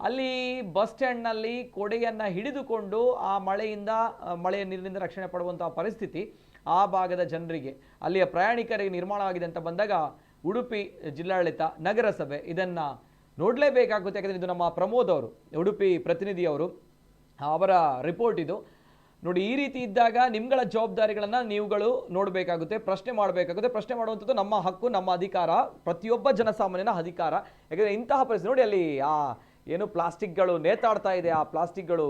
ಅಲ್ಲಿ ಬಸ್ ಸ್ಟ್ಯಾಂಡ್ನಲ್ಲಿ ಕೊಡೆಯನ್ನು ಹಿಡಿದುಕೊಂಡು ಆ ಮಳೆಯ ನೀರಿನಿಂದ ರಕ್ಷಣೆ ಪಡುವಂತಹ ಪರಿಸ್ಥಿತಿ ಆ ಭಾಗದ ಜನರಿಗೆ, ಅಲ್ಲಿಯ ಪ್ರಯಾಣಿಕರಿಗೆ ನಿರ್ಮಾಣವಾಗಿದೆ ಅಂತ ಬಂದಾಗ ಉಡುಪಿ ಜಿಲ್ಲಾಡಳಿತ, ನಗರಸಭೆ ಇದನ್ನು ನೋಡಲೇಬೇಕಾಗುತ್ತೆ. ಯಾಕಂದರೆ ಇದು ನಮ್ಮ ಪ್ರಮೋದ್ ಅವರು, ಉಡುಪಿ ಪ್ರತಿನಿಧಿಯವರು, ಅವರ ರಿಪೋರ್ಟ್ ಇದು. ನೋಡಿ, ಈ ರೀತಿ ಇದ್ದಾಗ ನಿಮ್ಗಳ ಜವಾಬ್ದಾರಿಗಳನ್ನು ನೀವುಗಳು ನೋಡಬೇಕಾಗುತ್ತೆ, ಪ್ರಶ್ನೆ ಮಾಡಬೇಕಾಗುತ್ತೆ. ಪ್ರಶ್ನೆ ಮಾಡುವಂಥದ್ದು ನಮ್ಮ ಹಕ್ಕು, ನಮ್ಮ ಅಧಿಕಾರ, ಪ್ರತಿಯೊಬ್ಬ ಜನಸಾಮಾನ್ಯನ ಅಧಿಕಾರ. ಯಾಕಂದರೆ ಇಂತಹ ಪರಿಸ್ಥಿತಿ ನೋಡಿ, ಅಲ್ಲಿ ಏನು ಪ್ಲಾಸ್ಟಿಕ್ಗಳು ನೇತಾಡ್ತಾ ಇದೆ, ಆ ಪ್ಲಾಸ್ಟಿಕ್ಗಳು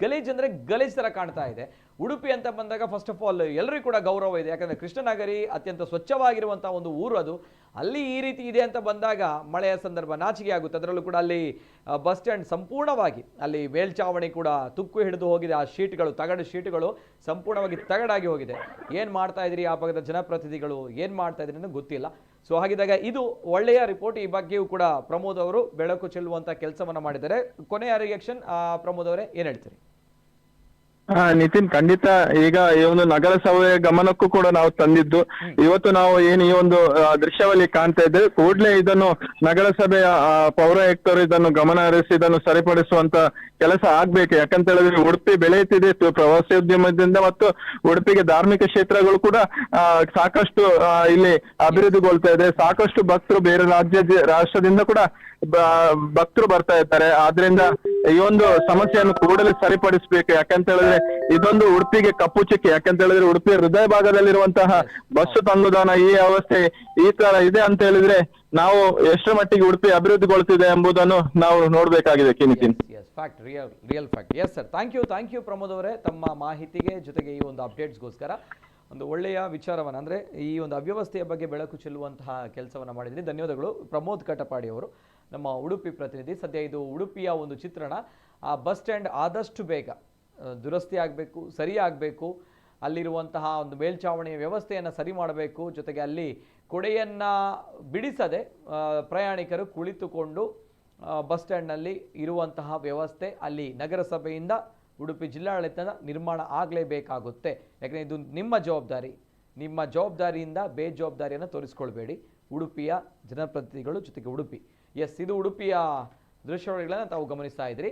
ಗಲೀಜ್ ಅಂದರೆ ಗಲೀಜ್ ಥರ ಕಾಣ್ತಾ ಇದೆ. ಉಡುಪಿ ಅಂತ ಬಂದಾಗ ಫಸ್ಟ್ ಆಫ್ ಆಲ್ ಎಲ್ಲರಿಗೂ ಕೂಡ ಗೌರವ ಇದೆ. ಯಾಕಂದರೆ ಕೃಷ್ಣನಗರಿ ಅತ್ಯಂತ ಸ್ವಚ್ಛವಾಗಿರುವಂಥ ಒಂದು ಊರು ಅದು. ಅಲ್ಲಿ ಈ ರೀತಿ ಇದೆ ಅಂತ ಬಂದಾಗ ಮಳೆಯ ಸಂದರ್ಭ ನಾಚಿಕೆ ಆಗುತ್ತೆ. ಅದರಲ್ಲೂ ಕೂಡ ಅಲ್ಲಿ ಬಸ್ ಸ್ಟ್ಯಾಂಡ್ ಸಂಪೂರ್ಣವಾಗಿ ಅಲ್ಲಿ ಮೇಲ್ಚಾವಣಿ ಕೂಡ ತುಕ್ಕು ಹಿಡಿದು ಹೋಗಿದೆ. ಆ ಶೀಟ್ಗಳು, ತಗಡು ಶೀಟ್ಗಳು ಸಂಪೂರ್ಣವಾಗಿ ತಗಡಾಗಿ ಹೋಗಿದೆ. ಏನು ಮಾಡ್ತಾ ಇದ್ರಿ ಆ ಭಾಗದ ಜನಪ್ರತಿನಿಧಿಗಳು, ಏನು ಮಾಡ್ತಾ ಇದ್ರಿ ಅನ್ನೋದು ಗೊತ್ತಿಲ್ಲ. ಸೊ ಹಾಗಿದ್ದಾಗ ಇದು ಒಳ್ಳೆಯ ರಿಪೋರ್ಟ್. ಈ ಬಗ್ಗೆಯೂ ಕೂಡ ಪ್ರಮೋದ್ ಅವರು ಬೆಳಕು ಚೆಲ್ಲುವಂಥ ಕೆಲಸವನ್ನು ಮಾಡಿದ್ದಾರೆ. ಕೊನೆಯ ರಿಯಾಕ್ಷನ್ ಪ್ರಮೋದ್ ಅವರೇ, ಏನು ಹೇಳ್ತೀರಿ? ನಿತಿನ್, ಖಂಡಿತ ಈಗ ಈ ಒಂದು ನಗರಸಭೆ ಗಮನಕ್ಕೂ ಕೂಡ ನಾವು ತಂದಿದ್ದು. ಇವತ್ತು ನಾವು ಏನು ಈ ಒಂದು ದೃಶ್ಯಾವಳಿ ಕಾಣ್ತಾ ಇದ್ದೇವೆ, ಕೂಡಲೇ ಇದನ್ನು ನಗರಸಭೆಯ ಪೌರಾಯುಕ್ತರು ಇದನ್ನು ಗಮನ ಹರಿಸಿ ಇದನ್ನು ಸರಿಪಡಿಸುವಂತ ಕೆಲಸ ಆಗ್ಬೇಕು. ಯಾಕಂತ ಹೇಳಿದ್ರೆ ಉಡುಪಿ ಬೆಳೆಯುತ್ತಿದೆ ಪ್ರವಾಸೋದ್ಯಮದಿಂದ ಮತ್ತು ಉಡುಪಿಗೆ ಧಾರ್ಮಿಕ ಕ್ಷೇತ್ರಗಳು ಕೂಡ ಸಾಕಷ್ಟು ಇಲ್ಲಿ ಅಭಿವೃದ್ಧಿಗೊಳ್ತಾ ಇದೆ. ಸಾಕಷ್ಟು ಭಕ್ತರು ಬೇರೆ ರಾಷ್ಟ್ರದಿಂದ ಕೂಡ ಭಕ್ತರು ಬರ್ತಾ ಇರ್ತಾರೆ. ಆದ್ರಿಂದ ಈ ಒಂದು ಸಮಸ್ಯೆಯನ್ನು ಕೂಡಲೇ ಸರಿಪಡಿಸಬೇಕು. ಯಾಕಂತ ಹೇಳಿದ್ರೆ ಇದೊಂದು ಉಡುಪಿಗೆ ಕಪ್ಪು ಚುಕ್ಕಿ. ಯಾಕಂತ ಹೇಳಿದ್ರೆ ಉಡುಪಿ ಹೃದಯ ಭಾಗದಲ್ಲಿರುವಂತಹ ಬಸ್ಸು ತಂಗುದಾಣ ಈ ಅವಸ್ಥೆ ಈ ತರ ಇದೆ ಅಂತ ಹೇಳಿದ್ರೆ ನಾವು ಎಷ್ಟರ ಮಟ್ಟಿಗೆ ಉಡುಪಿ ಅಭಿವೃದ್ಧಿಗೊಳ್ತಿದೆ ಎಂಬುದನ್ನು ನಾವು ನೋಡ್ಬೇಕಾಗಿದೆ. Nitin, fact, real fact. Yes sir, thank you Pramod ಅವರೇ, ತಮ್ಮ ಮಾಹಿತಿಗೆ ಜೊತೆಗೆ ಈ ಒಂದು ಅಪ್ಡೇಟ್ಸ್ಗೋಸ್ಕರ. ಒಂದು ಒಳ್ಳೆಯ ವಿಚಾರವನ್ನು ಅಂದರೆ ಈ ಒಂದು ಅವ್ಯವಸ್ಥೆಯ ಬಗ್ಗೆ ಬೆಳಕು ಚೆಲ್ಲುವಂತಹ ಕೆಲಸವನ್ನು ಮಾಡಿದ್ರಿ. ಧನ್ಯವಾದಗಳು ಪ್ರಮೋದ್ ಕಟಪಾಡಿ ಅವರು, ನಮ್ಮ ಉಡುಪಿ ಪ್ರತಿನಿಧಿ. ಸದ್ಯ ಇದು ಉಡುಪಿಯ ಒಂದು ಚಿತ್ರಣ. ಆ ಬಸ್ ಸ್ಟ್ಯಾಂಡ್ ಆದಷ್ಟು ಬೇಗ ದುರಸ್ತಿ ಆಗಬೇಕು, ಸರಿಯಾಗಬೇಕು. ಅಲ್ಲಿರುವಂತಹ ಒಂದು ಮೇಲ್ಚಾವಣಿಯ ವ್ಯವಸ್ಥೆಯನ್ನು ಸರಿ ಮಾಡಬೇಕು. ಜೊತೆಗೆ ಅಲ್ಲಿ ಕೊಡೆಯನ್ನು ಬಿಡಿಸದೆ ಪ್ರಯಾಣಿಕರು ಕುಳಿತುಕೊಂಡು ಬಸ್ ಸ್ಟ್ಯಾಂಡ್ನಲ್ಲಿ ಇರುವಂತಹ ವ್ಯವಸ್ಥೆ ಅಲ್ಲಿ ನಗರಸಭೆಯಿಂದ, ಉಡುಪಿ ಜಿಲ್ಲಾಡಳಿತದ ನಿರ್ಮಾಣ ಆಗಲೇಬೇಕಾಗುತ್ತೆ. ಯಾಕಂದರೆ ಇದು ನಿಮ್ಮ ಜವಾಬ್ದಾರಿ. ನಿಮ್ಮ ಜವಾಬ್ದಾರಿಯಿಂದ ಬೇಜವಾಬ್ದಾರಿಯನ್ನು ತೋರಿಸ್ಕೊಳ್ಬೇಡಿ ಉಡುಪಿಯ ಜನಪ್ರತಿನಿಧಿಗಳು, ಜೊತೆಗೆ ಉಡುಪಿ. ಎಸ್, ಇದು ಉಡುಪಿಯ ದೃಶ್ಯಾವಳಿಗಳನ್ನು ತಾವು ಗಮನಿಸ್ತಾ ಇದ್ರಿ.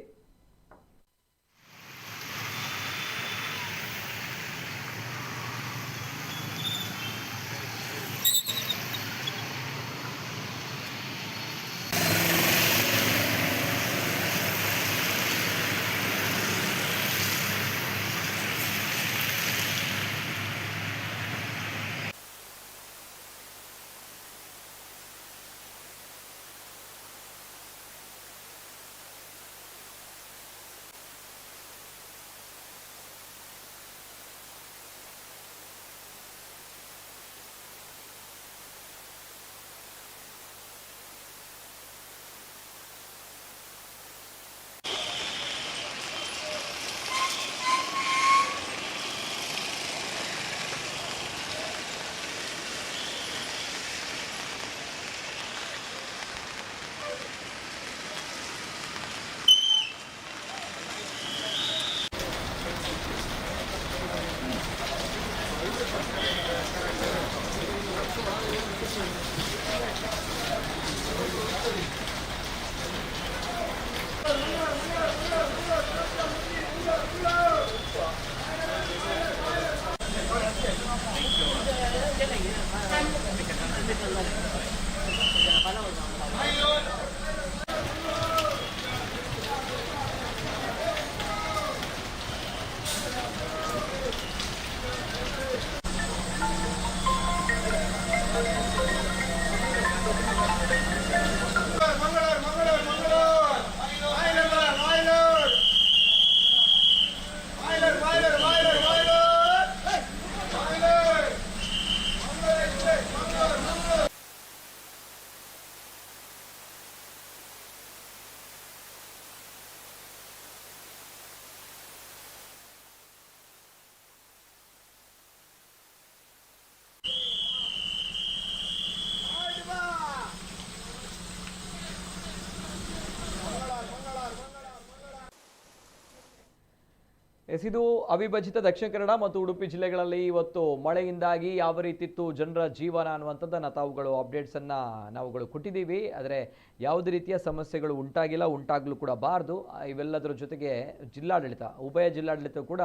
ಇದು ಅವಿಭಜಿತ ದಕ್ಷಿಣ ಕನ್ನಡ ಮತ್ತು ಉಡುಪಿ ಜಿಲ್ಲೆಗಳಲ್ಲಿ ಇವತ್ತು ಮಳೆಯಿಂದಾಗಿ ಯಾವ ರೀತಿ ಇತ್ತು ಜನರ ಜೀವನ ಅನ್ನುವಂಥದ್ದನ್ನು ತಾವುಗಳು ಅಪ್ಡೇಟ್ಸನ್ನು ನಾವುಗಳು ಕೊಟ್ಟಿದ್ದೀವಿ. ಆದರೆ ಯಾವುದೇ ರೀತಿಯ ಸಮಸ್ಯೆಗಳು ಉಂಟಾಗಿಲ್ಲ, ಉಂಟಾಗಲು ಕೂಡ ಬಾರದು. ಇವೆಲ್ಲದರ ಜೊತೆಗೆ ಜಿಲ್ಲಾಡಳಿತ, ಉಭಯ ಜಿಲ್ಲಾಡಳಿತ ಕೂಡ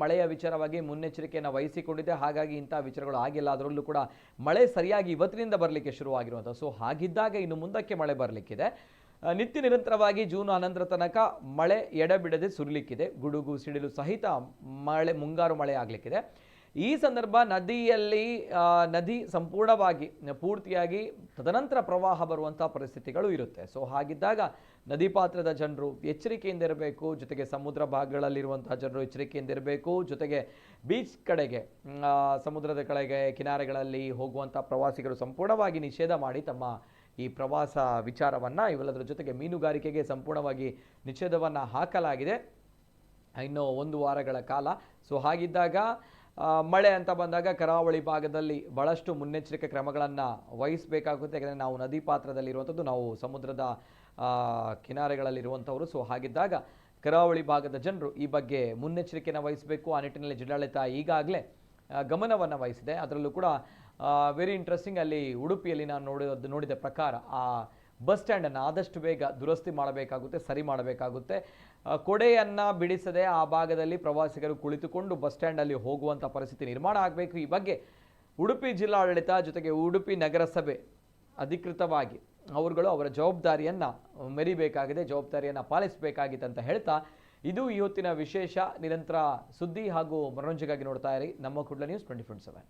ಮಳೆಯ ವಿಚಾರವಾಗಿ ಮುನ್ನೆಚ್ಚರಿಕೆಯನ್ನು ವಹಿಸಿಕೊಂಡಿದೆ. ಹಾಗಾಗಿ ಇಂಥ ವಿಚಾರಗಳು ಆಗಿಲ್ಲ. ಅದರಲ್ಲೂ ಕೂಡ ಮಳೆ ಸರಿಯಾಗಿ ಇವತ್ತಿನಿಂದ ಬರಲಿಕ್ಕೆ ಶುರುವಾಗಿರುವಂಥ. ಸೊ ಹಾಗಿದ್ದಾಗ ಇನ್ನು ಮುಂದಕ್ಕೆ ಮಳೆ ಬರಲಿಕ್ಕಿದೆ. ನಿತ್ಯ ನಿರಂತರವಾಗಿ ಜೂನ್ ಅನಂತರ ತನಕ ಮಳೆ ಎಡಬಿಡದೆ ಸುರಿಲಿಕ್ಕಿದೆ. ಗುಡುಗು ಸಿಡಿಲು ಸಹಿತ ಮುಂಗಾರು ಮಳೆ ಆಗಲಿಕ್ಕಿದೆ. ಈ ಸಂದರ್ಭ ನದಿ ಸಂಪೂರ್ಣವಾಗಿ ಪೂರ್ತಿಯಾಗಿ ತದನಂತರ ಪ್ರವಾಹ ಬರುವಂಥ ಪರಿಸ್ಥಿತಿಗಳು ಇರುತ್ತೆ. ಸೊ ಹಾಗಿದ್ದಾಗ ನದಿ ಪಾತ್ರದ ಜನರು ಎಚ್ಚರಿಕೆಯಿಂದ ಇರಬೇಕು. ಜೊತೆಗೆ ಸಮುದ್ರ ಭಾಗಗಳಲ್ಲಿರುವಂತಹ ಜನರು ಎಚ್ಚರಿಕೆಯಿಂದ ಇರಬೇಕು. ಜೊತೆಗೆ ಬೀಚ್ ಕಡೆಗೆ, ಸಮುದ್ರದ ಕಡೆಗೆ, ಕಿನಾರೆಗಳಲ್ಲಿ ಹೋಗುವಂಥ ಪ್ರವಾಸಿಗರು ಸಂಪೂರ್ಣವಾಗಿ ನಿಷೇಧ ಮಾಡಿ ತಮ್ಮ ಈ ಪ್ರವಾಸ ವಿಚಾರವನ್ನು, ಇವೆಲ್ಲದರ ಜೊತೆಗೆ ಮೀನುಗಾರಿಕೆಗೆ ಸಂಪೂರ್ಣವಾಗಿ ನಿಷೇಧವನ್ನು ಹಾಕಲಾಗಿದೆ ಇನ್ನು 1 ವಾರಗಳ ಕಾಲ. ಸೊ ಹಾಗಿದ್ದಾಗ ಮಳೆ ಅಂತ ಬಂದಾಗ ಕರಾವಳಿ ಭಾಗದಲ್ಲಿ ಭಾಳಷ್ಟು ಮುನ್ನೆಚ್ಚರಿಕೆ ಕ್ರಮಗಳನ್ನು ವಹಿಸಬೇಕಾಗುತ್ತೆ. ಯಾಕಂದರೆ ನಾವು ನದಿ ಪಾತ್ರದಲ್ಲಿರುವಂಥದ್ದು, ನಾವು ಸಮುದ್ರದ ಕಿನಾರೆಗಳಲ್ಲಿರುವಂಥವರು. ಸೊ ಹಾಗಿದ್ದಾಗ ಕರಾವಳಿ ಭಾಗದ ಜನರು ಈ ಬಗ್ಗೆ ಮುನ್ನೆಚ್ಚರಿಕೆಯನ್ನು ವಹಿಸಬೇಕು. ಆ ನಿಟ್ಟಿನಲ್ಲಿ ಜಿಲ್ಲಾಡಳಿತ ಈಗಾಗಲೇ ಗಮನವನ್ನು ವಹಿಸಿದೆ. ಅದರಲ್ಲೂ ಕೂಡ ವೆರಿ ಇಂಟ್ರೆಸ್ಟಿಂಗ್, ಅಲ್ಲಿ ಉಡುಪಿಯಲ್ಲಿ ನಾನು ನೋಡಿದ ಪ್ರಕಾರ ಆ ಬಸ್ ಸ್ಟ್ಯಾಂಡನ್ನು ಆದಷ್ಟು ಬೇಗ ದುರಸ್ತಿ ಮಾಡಬೇಕಾಗುತ್ತೆ, ಸರಿ ಮಾಡಬೇಕಾಗುತ್ತೆ. ಕೊಡೆಯನ್ನು ಬಿಡಿಸದೆ ಆ ಭಾಗದಲ್ಲಿ ಪ್ರವಾಸಿಗರು ಕುಳಿತುಕೊಂಡು ಬಸ್ ಸ್ಟ್ಯಾಂಡಲ್ಲಿ ಹೋಗುವಂಥ ಪರಿಸ್ಥಿತಿ ನಿರ್ಮಾಣ ಆಗಬೇಕು. ಈ ಬಗ್ಗೆ ಉಡುಪಿ ಜಿಲ್ಲಾಡಳಿತ ಜೊತೆಗೆ ಉಡುಪಿ ನಗರಸಭೆ ಅಧಿಕೃತವಾಗಿ ಅವರ ಜವಾಬ್ದಾರಿಯನ್ನು ಮೆರಿಬೇಕಾಗಿದೆ, ಜವಾಬ್ದಾರಿಯನ್ನು ಪಾಲಿಸಬೇಕಾಗಿದೆ ಅಂತ ಹೇಳ್ತಾ, ಇದು ಇವತ್ತಿನ ವಿಶೇಷ. ನಿರಂತರ ಸುದ್ದಿ ಹಾಗೂ ಮನೋರಂಜನೆಗಾಗಿ ನೋಡ್ತಾ ಇರಿ ನಮ್ಮ ಕುಡ್ಲ ನ್ಯೂಸ್ 24/7.